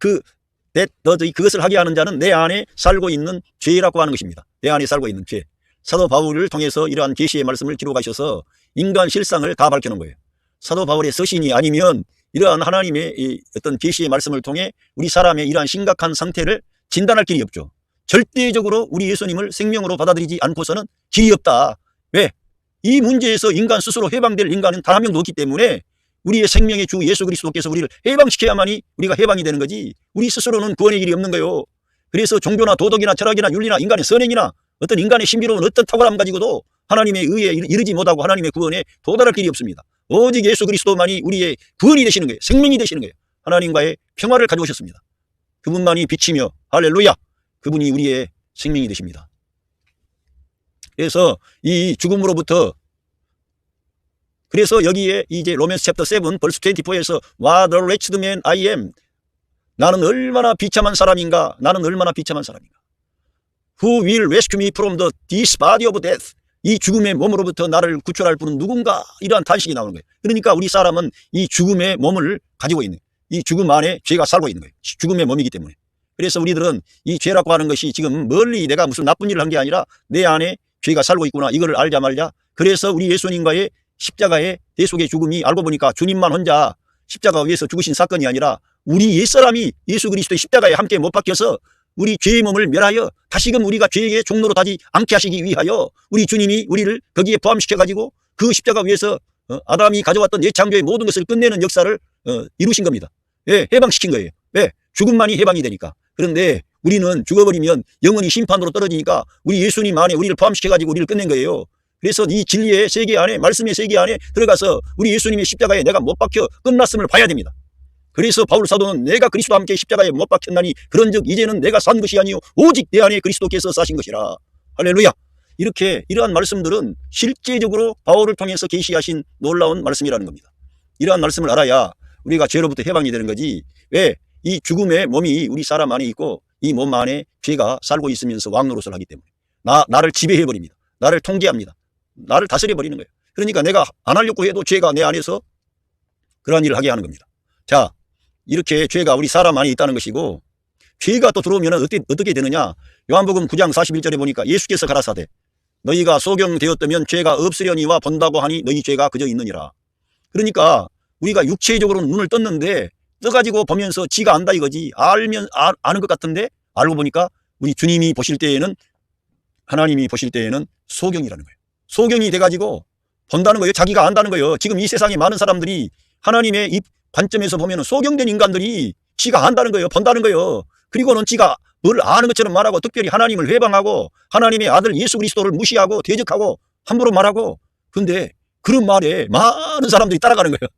그것을 하게 하는 자는 내 안에 살고 있는 죄라고 하는 것입니다. 내 안에 살고 있는 죄. 사도 바울을 통해서 이러한 계시의 말씀을 기록하셔서 인간 실상을 다 밝혀놓은 거예요. 사도 바울의 서신이 아니면 이러한 하나님의 어떤 계시의 말씀을 통해 우리 사람의 이러한 심각한 상태를 진단할 길이 없죠. 절대적으로 우리 예수님을 생명으로 받아들이지 않고서는 길이 없다. 왜? 이 문제에서 인간 스스로 해방될 인간은 단 한 명도 없기 때문에 우리의 생명의 주 예수 그리스도께서 우리를 해방시켜야만이 우리가 해방이 되는 거지, 우리 스스로는 구원의 길이 없는 거예요. 그래서 종교나 도덕이나 철학이나 윤리나 인간의 선행이나 어떤 인간의 신비로운 어떤 탁월함 가지고도 하나님의 의에 이르지 못하고 하나님의 구원에 도달할 길이 없습니다. 오직 예수 그리스도만이 우리의 구원이 되시는 거예요. 생명이 되시는 거예요. 하나님과의 평화를 가져오셨습니다. 그분만이 빛이며 할렐루야, 그분이 우리의 생명이 되십니다. 그래서 이 죽음으로부터, 그래서 여기에 이제 로맨스 챕터 7 벌스 24에서 What a wretched man I am. 나는 얼마나 비참한 사람인가. 나는 얼마나 비참한 사람인가. Who will rescue me from this body of death. 이 죽음의 몸으로부터 나를 구출할 분은 누군가. 이러한 탄식이 나오는 거예요. 그러니까 우리 사람은 이 죽음의 몸을 가지고 있는, 이 죽음 안에 죄가 살고 있는 거예요. 죽음의 몸이기 때문에. 그래서 우리들은 이 죄라고 하는 것이 지금 멀리 내가 무슨 나쁜 일을 한 게 아니라 내 안에 죄가 살고 있구나, 이거를 알자 말자. 그래서 우리 예수님과의 십자가의 대속의 죽음이 알고 보니까 주님만 혼자 십자가 위에서 죽으신 사건이 아니라 우리 옛사람이 예수 그리스도의 십자가에 함께 못 박혀서 우리 죄의 몸을 멸하여 다시금 우리가 죄의 종로로 타지 않게 하시기 위하여 우리 주님이 우리를 거기에 포함시켜가지고 그 십자가 위에서 아담이 가져왔던 옛창조의 모든 것을 끝내는 역사를 이루신 겁니다. 예, 해방시킨 거예요. 왜? 죽음만이 해방이 되니까. 그런데 우리는 죽어버리면 영원히 심판으로 떨어지니까 우리 예수님 안에 우리를 포함시켜가지고 우리를 끝낸 거예요. 그래서 이 진리의 세계 안에, 말씀의 세계 안에 들어가서 우리 예수님의 십자가에 내가 못 박혀 끝났음을 봐야 됩니다. 그래서 바울 사도는 내가 그리스도와 함께 십자가에 못 박혔나니 그런즉 이제는 내가 산 것이 아니요 오직 내 안에 그리스도께서 사신 것이라. 할렐루야. 이렇게 이러한 말씀들은 실제적으로 바울을 통해서 계시하신 놀라운 말씀이라는 겁니다. 이러한 말씀을 알아야 우리가 죄로부터 해방이 되는 거지. 왜? 이 죽음의 몸이 우리 사람 안에 있고 이 몸 안에 죄가 살고 있으면서 왕노릇을 하기 때문에 나를 지배해버립니다. 나를 통제합니다. 나를 다스려버리는 거예요. 그러니까 내가 안 하려고 해도 죄가 내 안에서 그러한 일을 하게 하는 겁니다. 자, 이렇게 죄가 우리 사람 안에 있다는 것이고, 죄가 또 들어오면 어떻게 되느냐. 요한복음 9장 41절에 보니까 예수께서 가라사대 너희가 소경되었다면 죄가 없으려니와 본다고 하니 너희 죄가 그저 있느니라. 그러니까 우리가 육체적으로 눈을 떴는데 떠가지고 보면서 지가 안다 이거지. 아는 것 같은데 알고 보니까 우리 주님이 보실 때에는, 하나님이 보실 때에는 소경이라는 거예요. 소경이 돼가지고 본다는 거예요. 자기가 안다는 거예요. 지금 이 세상에 많은 사람들이 하나님의 이 관점에서 보면 소경된 인간들이 지가 안다는 거예요. 본다는 거예요. 그리고는 지가 뭘 아는 것처럼 말하고, 특별히 하나님을 회방하고 하나님의 아들 예수 그리스도를 무시하고 대적하고 함부로 말하고, 근데 그런 말에 많은 사람들이 따라가는 거예요.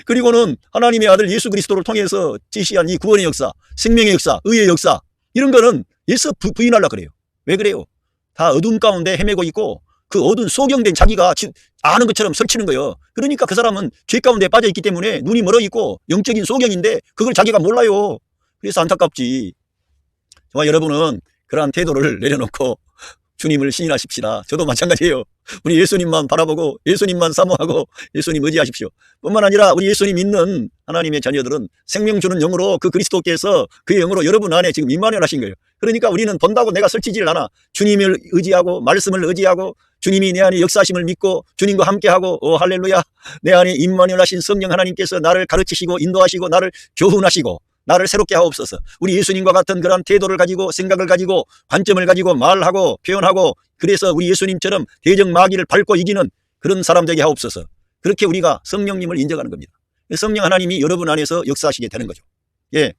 그리고는 하나님의 아들 예수 그리스도를 통해서 제시한 이 구원의 역사, 생명의 역사, 의의 역사, 이런 거는 예수 부인하려고 그래요. 왜 그래요? 다 어둠 가운데 헤매고 있고 그 어두운 소경된 자기가 아는 것처럼 설치는 거예요. 그러니까 그 사람은 죄 가운데 빠져 있기 때문에 눈이 멀어 있고 영적인 소경인데 그걸 자기가 몰라요. 그래서 안타깝지. 저와 여러분은 그러한 태도를 내려놓고 주님을 신인하십시다. 저도 마찬가지예요. 우리 예수님만 바라보고 예수님만 사모하고 예수님 의지하십시오. 뿐만 아니라 우리 예수님 믿는 하나님의 자녀들은 생명 주는 영으로, 그 그리스도께서 그의 영으로 여러분 안에 지금 임만하신 거예요. 그러니까 우리는 본다고 내가 설치지를 않아. 주님을 의지하고 말씀을 의지하고 주님이 내 안에 역사하심을 믿고 주님과 함께하고, 오 할렐루야, 내 안에 임마누엘하신 성령 하나님께서 나를 가르치시고 인도하시고 나를 교훈하시고 나를 새롭게 하옵소서. 우리 예수님과 같은 그런 태도를 가지고, 생각을 가지고, 관점을 가지고 말하고 표현하고, 그래서 우리 예수님처럼 대적 마귀를 밟고 이기는 그런 사람 되게 하옵소서. 그렇게 우리가 성령님을 인정하는 겁니다. 성령 하나님이 여러분 안에서 역사하시게 되는 거죠. 예,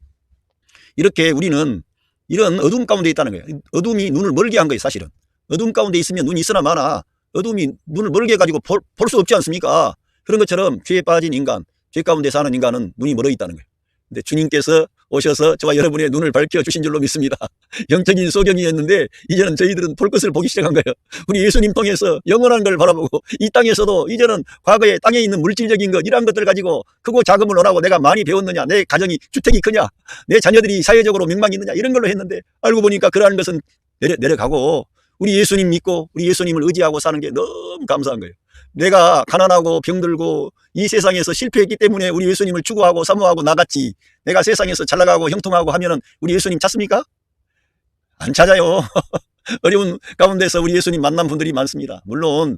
이렇게 우리는 이런 어둠 가운데 있다는 거예요. 어둠이 눈을 멀게 한 거예요. 사실은 어둠 가운데 있으면 눈이 있으나 마나 어둠이 눈을 멀게 해가지고 볼 수 없지 않습니까? 그런 것처럼 죄에 빠진 인간, 죄 가운데 사는 인간은 눈이 멀어 있다는 거예요. 근데 주님께서 오셔서 저와 여러분의 눈을 밝혀주신 줄로 믿습니다. 영적인 소경이었는데 이제는 저희들은 볼 것을 보기 시작한 거예요. 우리 예수님 통해서 영원한 걸 바라보고, 이 땅에서도 이제는 과거에 땅에 있는 물질적인 것, 이러한 것들 가지고 크고 작음을 원하고 내가 많이 배웠느냐, 내 가정이 주택이 크냐, 내 자녀들이 사회적으로 명망이 있느냐, 이런 걸로 했는데 알고 보니까 그러한 것은 내려가고 우리 예수님 믿고 우리 예수님을 의지하고 사는 게 너무 감사한 거예요. 내가 가난하고 병들고 이 세상에서 실패했기 때문에 우리 예수님을 추구하고 사모하고 나갔지, 내가 세상에서 잘나가고 형통하고 하면은 우리 예수님 찾습니까? 안 찾아요. 어려운 가운데서 우리 예수님 만난 분들이 많습니다. 물론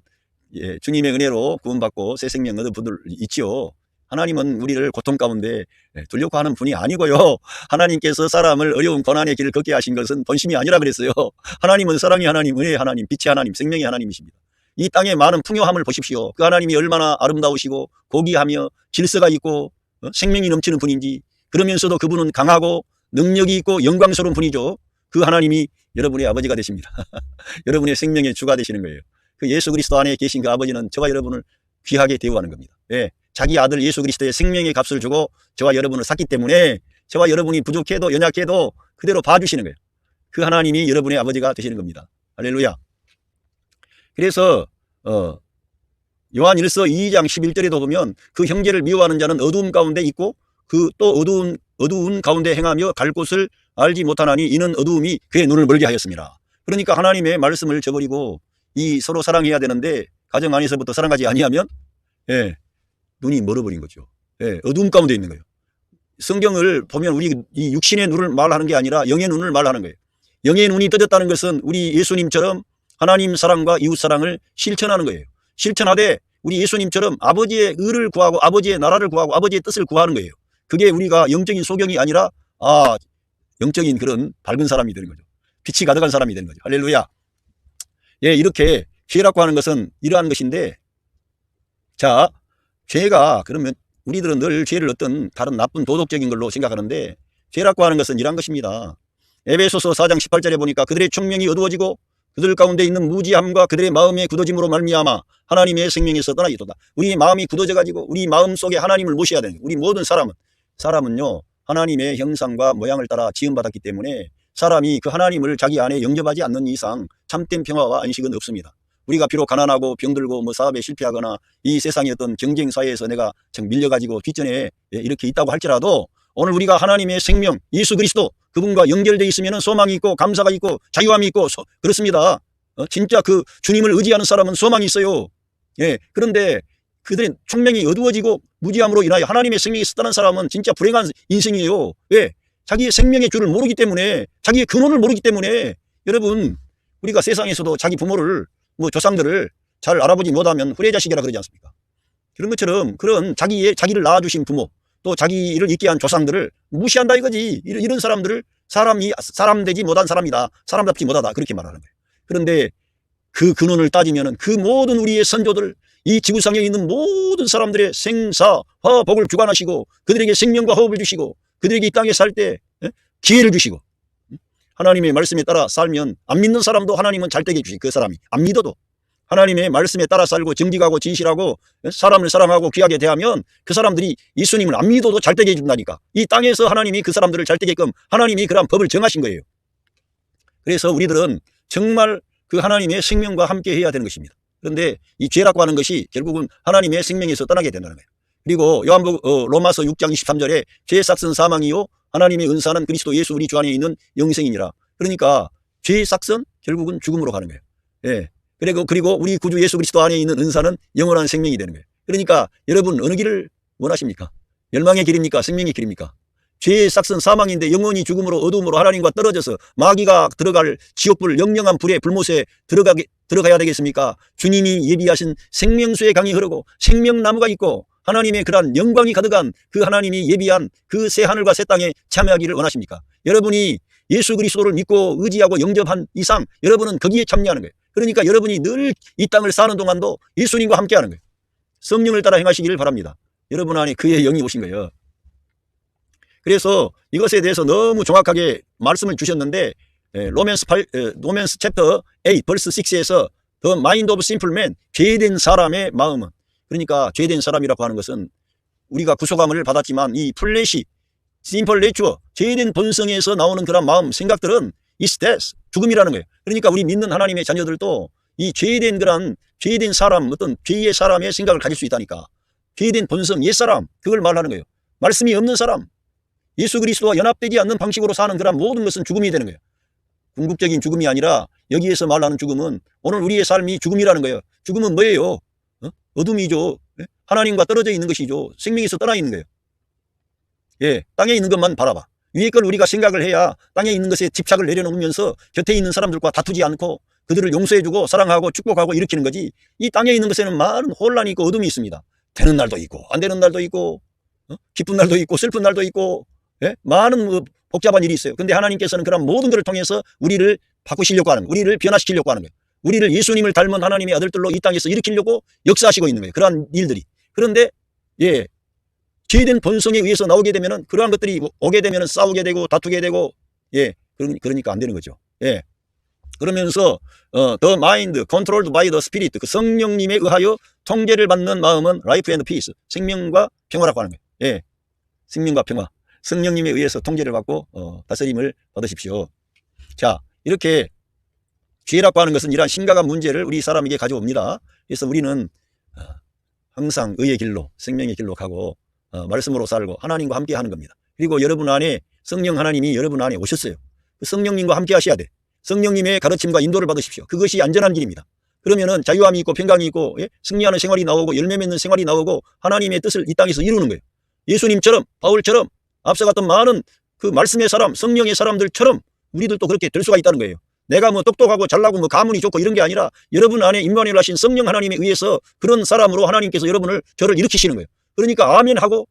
예, 주님의 은혜로 구원받고 새 생명 얻은 분들 있지요. 하나님은 우리를 고통 가운데 두려고 하는 분이 아니고요. 하나님께서 사람을 어려운 고난의 길을 걷게 하신 것은 본심이 아니라 그랬어요. 하나님은 사랑의 하나님, 은혜의 하나님, 빛의 하나님, 생명의 하나님이십니다. 이 땅의 많은 풍요함을 보십시오. 그 하나님이 얼마나 아름다우시고 고귀하며 질서가 있고 생명이 넘치는 분인지, 그러면서도 그분은 강하고 능력이 있고 영광스러운 분이죠. 그 하나님이 여러분의 아버지가 되십니다. 여러분의 생명의 주가 되시는 거예요. 그 예수 그리스도 안에 계신 그 아버지는 저와 여러분을 귀하게 대우하는 겁니다. 예, 자기 아들 예수 그리스도의 생명의 값을 주고 저와 여러분을 샀기 때문에 저와 여러분이 부족해도 연약해도 그대로 봐주시는 거예요. 그 하나님이 여러분의 아버지가 되시는 겁니다. 할렐루야. 그래서 요한 1서 2장 11절에도 보면 그 형제를 미워하는 자는 어두움 가운데 있고 그 또 어두운 가운데 행하며 갈 곳을 알지 못하나니 이는 어두움이 그의 눈을 멀게 하였습니다. 그러니까 하나님의 말씀을 저버리고 이 서로 사랑해야 되는데 가정 안에서부터 사랑하지 아니하면 예, 눈이 멀어버린 거죠. 예, 어두움 가운데 있는 거예요. 성경을 보면 우리 이 육신의 눈을 말하는 게 아니라 영의 눈을 말하는 거예요. 영의 눈이 떠졌다는 것은 우리 예수님처럼 하나님 사랑과 이웃 사랑을 실천하는 거예요. 실천하되 우리 예수님처럼 아버지의 의를 구하고 아버지의 나라를 구하고 아버지의 뜻을 구하는 거예요. 그게 우리가 영적인 소경이 아니라 영적인 그런 밝은 사람이 되는 거죠. 빛이 가득한 사람이 되는 거죠. 할렐루야. 예, 이렇게 죄라고 하는 것은 이러한 것인데, 자, 죄가 그러면 우리들은 늘 죄를 어떤 다른 나쁜 도덕적인 걸로 생각하는데, 죄라고 하는 것은 이러한 것입니다. 에베소서 4장 18절에 보니까 그들의 총명이 어두워지고 그들 가운데 있는 무지함과 그들의 마음의 굳어짐으로 말미암아 하나님의 생명에서 떠나기도다. 우리 마음이 굳어져 가지고 우리 마음 속에 하나님을 모셔야 되는 거예요. 우리 모든 사람은요 하나님의 형상과 모양을 따라 지음받았기 때문에 사람이 그 하나님을 자기 안에 영접하지 않는 이상 참된 평화와 안식은 없습니다. 우리가 비록 가난하고 병들고 뭐 사업에 실패하거나 이 세상의 어떤 경쟁 사회에서 내가 정 밀려가지고 뒷전에 이렇게 있다고 할지라도 오늘 우리가 하나님의 생명 예수 그리스도 그분과 연결되어 있으면 소망이 있고 감사가 있고 자유함이 있고 그렇습니다. 진짜 그 주님을 의지하는 사람은 소망이 있어요. 예, 그런데 그들의 총명이 어두워지고 무지함으로 인하여 하나님의 생명이 섰다는 사람은 진짜 불행한 인생이에요. 왜? 자기의 생명의 줄을 모르기 때문에, 자기의 근원을 모르기 때문에. 여러분, 우리가 세상에서도 자기 부모를, 조상들을 잘 알아보지 못하면 후레자식이라 그러지 않습니까? 그런 것처럼 그런 자기를 낳아주신 부모, 또 자기를 있게 한 조상들을 무시한다 이거지. 이런 사람들을 사람 되지 못한 사람이다, 사람답지 못하다, 그렇게 말하는 거예요. 그런데 그 근원을 따지면은 그 모든 우리의 선조들, 이 지구상에 있는 모든 사람들의 생사 화복을 주관하시고 그들에게 생명과 호흡을 주시고 그들에게 이 땅에 살 때 기회를 주시고, 하나님의 말씀에 따라 살면 안 믿는 사람도 하나님은 잘 되게 해주시. 그 사람이 안 믿어도 하나님의 말씀에 따라 살고 정직하고 진실하고 사람을 사랑하고 귀하게 대하면 그 사람들이 예수님을 안 믿어도 잘 되게 해준다니까. 이 땅에서 하나님이 그 사람들을 잘 되게끔 하나님이 그런 법을 정하신 거예요. 그래서 우리들은 정말 그 하나님의 생명과 함께 해야 되는 것입니다. 그런데 이 죄라고 하는 것이 결국은 하나님의 생명에서 떠나게 된다는 거예요. 그리고 로마서 6장 23절에 죄의 삭은 사망이요 하나님의 은사는 그리스도 예수 우리 주 안에 있는 영생이니라. 그러니까 죄의 삭은 결국은 죽음으로 가는 거예요. 예. 그리고 우리 구주 예수 그리스도 안에 있는 은사는 영원한 생명이 되는 거예요. 그러니까 여러분 어느 길을 원하십니까? 멸망의 길입니까? 생명의 길입니까? 죄의 삭은 사망인데 영원히 죽음으로 어둠으로 하나님과 떨어져서 마귀가 들어갈 지옥불 영영한 불의 불못에 들어가야 되겠습니까? 주님이 예비하신 생명수의 강이 흐르고 생명나무가 있고 하나님의 그러한 영광이 가득한 그 하나님이 예비한 그 새 하늘과 새 땅에 참여하기를 원하십니까? 여러분이 예수 그리스도를 믿고 의지하고 영접한 이상 여러분은 거기에 참여하는 거예요. 그러니까 여러분이 늘 이 땅을 사는 동안도 예수님과 함께 하는 거예요. 성령을 따라 행하시기를 바랍니다. 여러분 안에 그의 영이 오신 거예요. 그래서 이것에 대해서 너무 정확하게 말씀을 주셨는데 로맨스 챕터 8 벌스 6에서 The Mind of Simple Man, 죄된 사람의 마음은, 그러니까 죄된 사람이라고 하는 것은 우리가 구속함을 받았지만 이 플래시 심플 내추어, 죄된 본성에서 나오는 그런 마음, 생각들은 is death, 죽음이라는 거예요. 그러니까 우리 믿는 하나님의 자녀들도 이 죄된 사람, 어떤 죄의 사람의 생각을 가질 수 있다니까. 죄된 본성, 옛사람, 그걸 말하는 거예요. 말씀이 없는 사람, 예수 그리스도와 연합되지 않는 방식으로 사는 그런 모든 것은 죽음이 되는 거예요. 궁극적인 죽음이 아니라 여기에서 말하는 죽음은 오늘 우리의 삶이 죽음이라는 거예요. 죽음은 뭐예요? 어둠이죠. 하나님과 떨어져 있는 것이죠. 생명에서 떠나 있는 거예요. 예, 땅에 있는 것만 바라봐. 위에 걸 우리가 생각을 해야 땅에 있는 것에 집착을 내려놓으면서 곁에 있는 사람들과 다투지 않고 그들을 용서해주고 사랑하고 축복하고 일으키는 거지. 이 땅에 있는 것에는 많은 혼란이 있고 어둠이 있습니다. 되는 날도 있고 안 되는 날도 있고 기쁜 날도 있고 슬픈 날도 있고, 예? 많은 복잡한 일이 있어요. 근데 하나님께서는 그런 모든 것을 통해서 우리를 바꾸시려고 하는 거예요. 우리를 변화시키려고 하는 거예요. 우리를 예수님을 닮은 하나님의 아들들로 이 땅에서 일으키려고 역사하시고 있는 거예요. 그러한 일들이. 그런데 죄된 본성에 의해서 나오게 되면은 그러한 것들이 오게 되면은 싸우게 되고 다투게 되고, 그러니까 안 되는 거죠. 예. 그러면서 the mind controlled by the spirit, 그 성령님에 의하여 통제를 받는 마음은 life and peace, 생명과 평화라고 하는 거예요. 예. 생명과 평화. 성령님에 의해서 통제를 받고 다스림을 받으십시오. 자, 이렇게 죄라고 하는 것은 이러한 심각한 문제를 우리 사람에게 가져옵니다. 그래서 우리는 항상 의의 길로, 생명의 길로 가고 말씀으로 살고 하나님과 함께 하는 겁니다. 그리고 여러분 안에 성령 하나님이 여러분 안에 오셨어요. 그 성령님과 함께 하셔야 돼. 성령님의 가르침과 인도를 받으십시오. 그것이 안전한 길입니다. 그러면은 자유함이 있고 평강이 있고, 승리하는 생활이 나오고 열매 맺는 생활이 나오고 하나님의 뜻을 이 땅에서 이루는 거예요. 예수님처럼, 바울처럼, 앞서갔던 많은 그 말씀의 사람, 성령의 사람들처럼 우리들도 그렇게 될 수가 있다는 거예요. 내가 똑똑하고 잘나고 가문이 좋고 이런 게 아니라 여러분 안에 임마누엘 하신 성령 하나님에 의해서 그런 사람으로 하나님께서 저를 일으키시는 거예요. 그러니까 아멘 하고,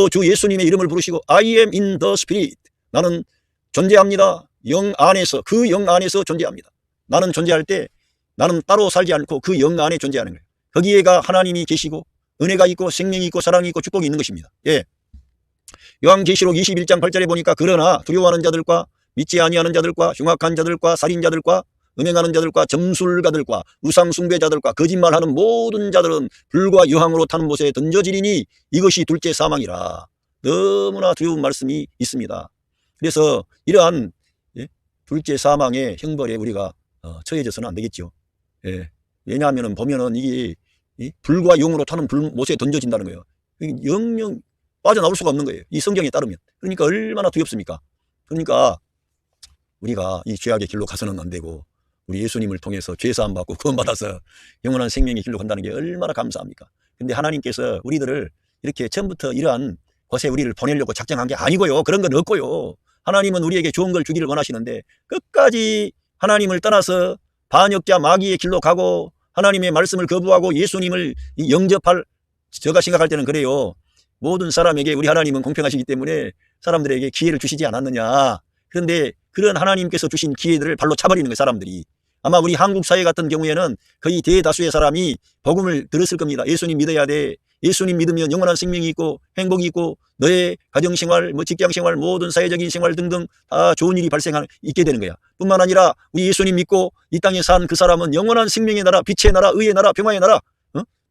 주 예수님의 이름을 부르시고 I am in the spirit, 나는 존재합니다. 영 안에서, 그 영 안에서 존재합니다. 나는 존재할 때 나는 따로 살지 않고 그 영 안에 존재하는 거예요. 거기에가 하나님이 계시고 은혜가 있고 생명이 있고 사랑이 있고 축복이 있는 것입니다. 요한계시록 21장 8절에 보니까 그러나 두려워하는 자들과 믿지 아니하는 자들과 흉악한 자들과 살인자들과 음행하는 자들과 점술가들과 우상 숭배자들과 거짓말하는 모든 자들은 불과 유황으로 타는 못에 던져지리니 이것이 둘째 사망이라. 너무나 두려운 말씀이 있습니다. 그래서 이러한 둘째 사망의 형벌에 우리가 처해져서는 안 되겠죠. 왜냐하면 보면은 이게 불과 용으로 타는 불못에 던져진다는 거예요. 영영 빠져나올 수가 없는 거예요. 이 성경에 따르면. 그러니까 얼마나 두렵습니까? 그러니까 우리가 이 죄악의 길로 가서는 안 되고 우리 예수님을 통해서 죄사함 받고 구원받아서 영원한 생명의 길로 간다는 게 얼마나 감사합니까? 근데 하나님께서 우리들을 이렇게 처음부터 이러한 곳에 우리를 보내려고 작정한 게 아니고요. 그런 건 없고요. 하나님은 우리에게 좋은 걸 주기를 원하시는데 끝까지 하나님을 떠나서 반역자 마귀의 길로 가고 하나님의 말씀을 거부하고 예수님을 영접할, 제가 생각할 때는 그래요. 모든 사람에게 우리 하나님은 공평하시기 때문에 사람들에게 기회를 주시지 않았느냐. 그런데 그런 하나님께서 주신 기회들을 발로 차버리는 거예요, 사람들이. 아마 우리 한국 사회 같은 경우에는 거의 대다수의 사람이 복음을 들었을 겁니다. 예수님 믿어야 돼. 예수님 믿으면 영원한 생명이 있고 행복이 있고 너의 가정생활, 직장생활, 모든 사회적인 생활 등등 다 좋은 일이 있게 되는 거야. 뿐만 아니라 우리 예수님 믿고 이 땅에 산 그 사람은 영원한 생명의 나라, 빛의 나라, 의의 나라, 평화의 나라,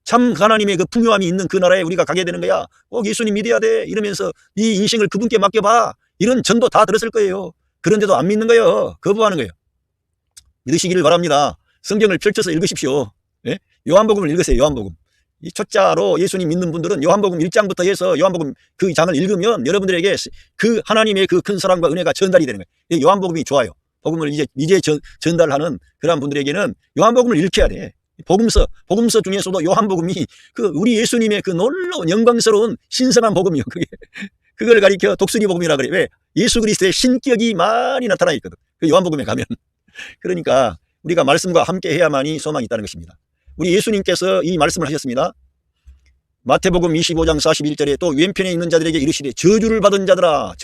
참 하나님의 그 풍요함이 있는 그 나라에 우리가 가게 되는 거야. 꼭 예수님 믿어야 돼. 이러면서 네 인생을 그분께 맡겨봐. 이런 전도 다 들었을 거예요. 그런데도 안 믿는 거예요. 거부하는 거예요. 믿으시기를 바랍니다. 성경을 펼쳐서 읽으십시오. 예? 요한복음을 읽으세요. 요한복음. 이 초짜로 예수님 믿는 분들은 요한복음 1장부터 해서 요한복음 그 장을 읽으면 여러분들에게 그 하나님의 그 큰 사랑과 은혜가 전달이 되는 거예요. 요한복음이 좋아요. 복음을 이제 전달하는 그런 분들에게는 요한복음을 읽혀야 돼. 복음서 중에서도 요한복음이 그 우리 예수님의 그 놀라운 영광스러운 신성한 복음이요. 그걸 가리켜 독수리 복음이라 그래. 왜? 예수 그리스도의 신격이 많이 나타나 있거든. 그 요한복음에 가면. 그러니까 우리가 말씀과 함께 해야만이 소망이 있다는 것입니다. 우리 예수님께서 이 말씀을 하셨습니다. 마태복음 25장 41절에 또 왼편에 있는 자들에게 이르시되 저주를 받은 자들아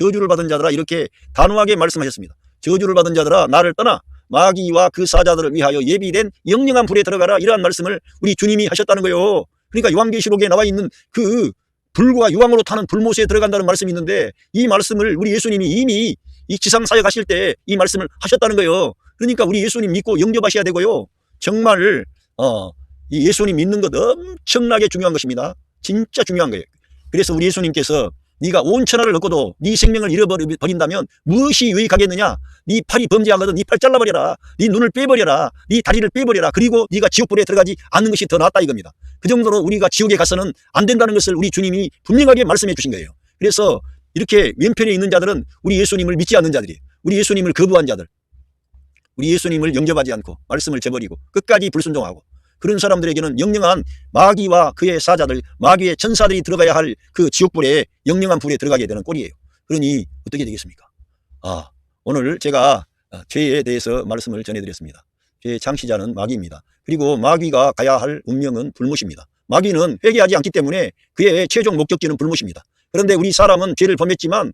이렇게 단호하게 말씀하셨습니다. 저주를 받은 자들아 나를 떠나 마귀와 그 사자들을 위하여 예비된 영영한 불에 들어가라. 이러한 말씀을 우리 주님이 하셨다는 거예요. 그러니까 요한계시록에 나와 있는 그 불과 유황으로 타는 불못에 들어간다는 말씀이 있는데 이 말씀을 우리 예수님이 이미 이 지상 사역하실 때 이 말씀을 하셨다는 거예요. 그러니까 우리 예수님 믿고 영접하셔야 되고요. 정말 이 예수님 믿는 것 엄청나게 중요한 것입니다. 진짜 중요한 거예요. 그래서 우리 예수님께서 네가 온 천하를 얻고도 네 생명을 잃어버린다면 무엇이 유익하겠느냐. 네 팔이 범죄하거든 네 팔 잘라버려라. 네 눈을 빼버려라. 네 다리를 빼버려라. 그리고 네가 지옥불에 들어가지 않는 것이 더 낫다 이겁니다. 그 정도로 우리가 지옥에 가서는 안 된다는 것을 우리 주님이 분명하게 말씀해 주신 거예요. 그래서 이렇게 왼편에 있는 자들은 우리 예수님을 믿지 않는 자들이에요. 우리 예수님을 거부한 자들, 우리 예수님을 영접하지 않고 말씀을 저버리고 끝까지 불순종하고 그런 사람들에게는 영영한 마귀와 그의 사자들, 마귀의 천사들이 들어가야 할 그 지옥불에 영영한 불에 들어가게 되는 꼴이에요. 그러니 어떻게 되겠습니까? 오늘 제가 죄에 대해서 말씀을 전해드렸습니다. 죄의 창시자는 마귀입니다. 그리고 마귀가 가야 할 운명은 불못입니다. 마귀는 회개하지 않기 때문에 그의 최종 목적지는 불못입니다. 그런데 우리 사람은 죄를 범했지만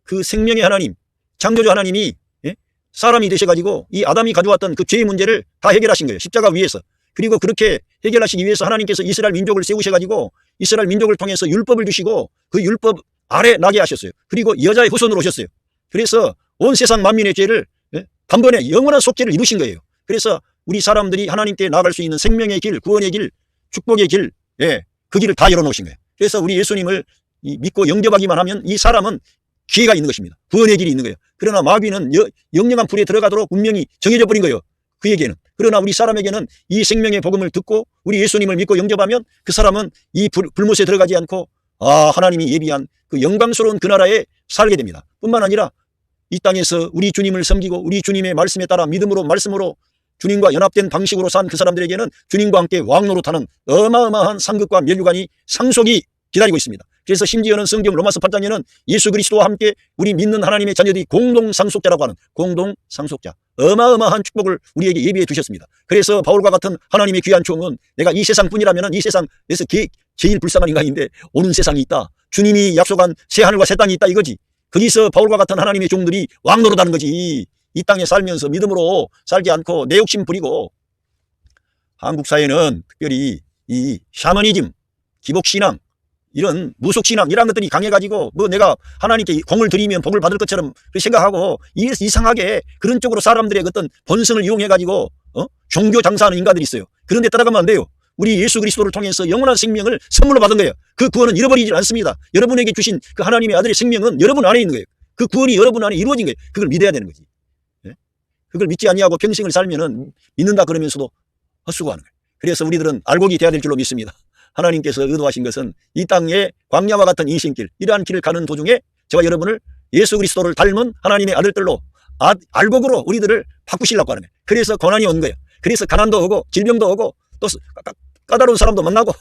그 생명의 하나님, 창조주 하나님이 사람이 되셔가지고 이 아담이 가져왔던 그 죄의 문제를 다 해결하신 거예요. 십자가 위에서. 그리고 그렇게 해결하시기 위해서 하나님께서 이스라엘 민족을 세우셔가지고 이스라엘 민족을 통해서 율법을 주시고 그 율법 아래 나게 하셨어요. 그리고 여자의 후손으로 오셨어요. 그래서 온 세상 만민의 죄를 단번에 영원한 속죄를 이루신 거예요. 그래서 우리 사람들이 하나님께 나아갈 수 있는 생명의 길, 구원의 길, 축복의 길, 그 길을 다 열어놓으신 거예요. 그래서 우리 예수님을 믿고 영접하기만 하면 이 사람은 기회가 있는 것입니다. 구원의 길이 있는 거예요. 그러나 마귀는 영영한 불에 들어가도록 운명이 정해져 버린 거예요. 그에게는. 그러나 우리 사람에게는 이 생명의 복음을 듣고 우리 예수님을 믿고 영접하면 그 사람은 이 불못에 들어가지 않고 하나님이 예비한 그 영광스러운 그 나라에 살게 됩니다. 뿐만 아니라 이 땅에서 우리 주님을 섬기고 우리 주님의 말씀에 따라 믿음으로 말씀으로 주님과 연합된 방식으로 산 그 사람들에게는 주님과 함께 왕노릇하는 어마어마한 상급과 면류관이 상속이 기다리고 있습니다. 그래서 심지어는 성경 로마서 8장에는 예수 그리스도와 함께 우리 믿는 하나님의 자녀들이 공동상속자라고 하는 공동상속자, 어마어마한 축복을 우리에게 예비해 두셨습니다. 그래서 바울과 같은 하나님의 귀한 종은 내가 이 세상뿐이라면 이 세상에서 제일 불쌍한 인간인데 오는 세상이 있다. 주님이 약속한 새하늘과 새 땅이 있다 이거지. 거기서 바울과 같은 하나님의 종들이 왕노릇하는 거지. 이 땅에 살면서 믿음으로 살지 않고 내 욕심 부리고. 한국 사회는 특별히 이 샤머니즘, 기복신앙, 이런 무속신앙 이런 것들이 강해가지고 내가 하나님께 공을 드리면 복을 받을 것처럼 생각하고 이상하게 그런 쪽으로 사람들의 어떤 본성을 이용해가지고 종교 장사하는 인간들이 있어요. 그런데 따라가면 안 돼요. 우리 예수 그리스도를 통해서 영원한 생명을 선물로 받은 거예요. 그 구원은 잃어버리지 않습니다. 여러분에게 주신 그 하나님의 아들의 생명은 여러분 안에 있는 거예요. 그 구원이 여러분 안에 이루어진 거예요. 그걸 믿어야 되는 거지. 그걸 믿지 아니하고 평생을 살면은 믿는다 그러면서도 헛수고하는 거예요. 그래서 우리들은 알곡이 돼야 될 줄로 믿습니다. 하나님께서 의도하신 것은 이 땅의 광야와 같은 인생길, 이러한 길을 가는 도중에 저와 여러분을 예수 그리스도를 닮은 하나님의 아들들로 알곡으로 우리들을 바꾸시려고 하는 거예요. 그래서 고난이 온 거예요. 그래서 가난도 오고 질병도 오고 또 까다로운 사람도 만나고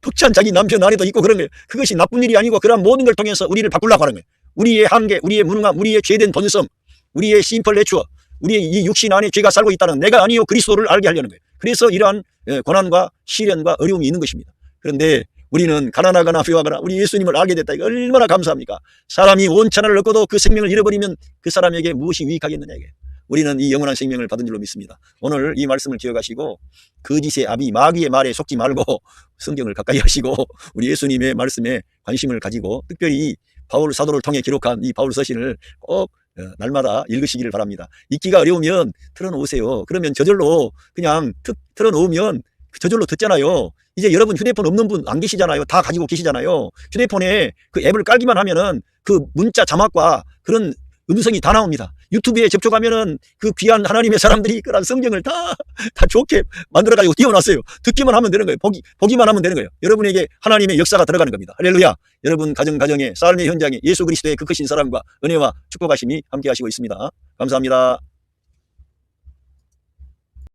벅찬 자기 남편 아내도 있고 그런 거예요. 그것이 나쁜 일이 아니고 그런 모든 걸 통해서 우리를 바꾸려고 하는 거예요. 우리의 한계, 우리의 무능함, 우리의 죄된 본성, 우리의 심플 내추어, 우리의 이 육신 안에 죄가 살고 있다는 내가 아니요 그리스도를 알게 하려는 거예요. 그래서 이러한 고난과 시련과 어려움이 있는 것입니다. 그런데 우리는 가난하거나 부유하거나 우리 예수님을 알게 됐다. 이거 얼마나 감사합니까? 사람이 원천을 얻고도 그 생명을 잃어버리면 그 사람에게 무엇이 유익하겠느냐 이게. 우리는 이 영원한 생명을 받은 줄로 믿습니다. 오늘 이 말씀을 기억하시고 거짓의 아비 마귀의 말에 속지 말고 성경을 가까이 하시고 우리 예수님의 말씀에 관심을 가지고 특별히 바울 사도를 통해 기록한 이 바울 서신을 꼭 날마다 읽으시기를 바랍니다. 읽기가 어려우면 틀어놓으세요. 그러면 저절로 그냥 틀어놓으면 저절로 듣잖아요. 이제 여러분 휴대폰 없는 분 안 계시잖아요. 다 가지고 계시잖아요. 휴대폰에 그 앱을 깔기만 하면은 그 문자 자막과 그런 음성이 다 나옵니다. 유튜브에 접촉하면은 그 귀한 하나님의 사람들이 그런 성경을 다 좋게 만들어가지고 띄워놨어요. 듣기만 하면 되는 거예요. 보기만 하면 되는 거예요. 여러분에게 하나님의 역사가 들어가는 겁니다. 할렐루야. 여러분 가정의 삶의 현장에 예수 그리스도의 그 크신 사랑과 은혜와 축복하심이 함께 하시고 있습니다. 감사합니다.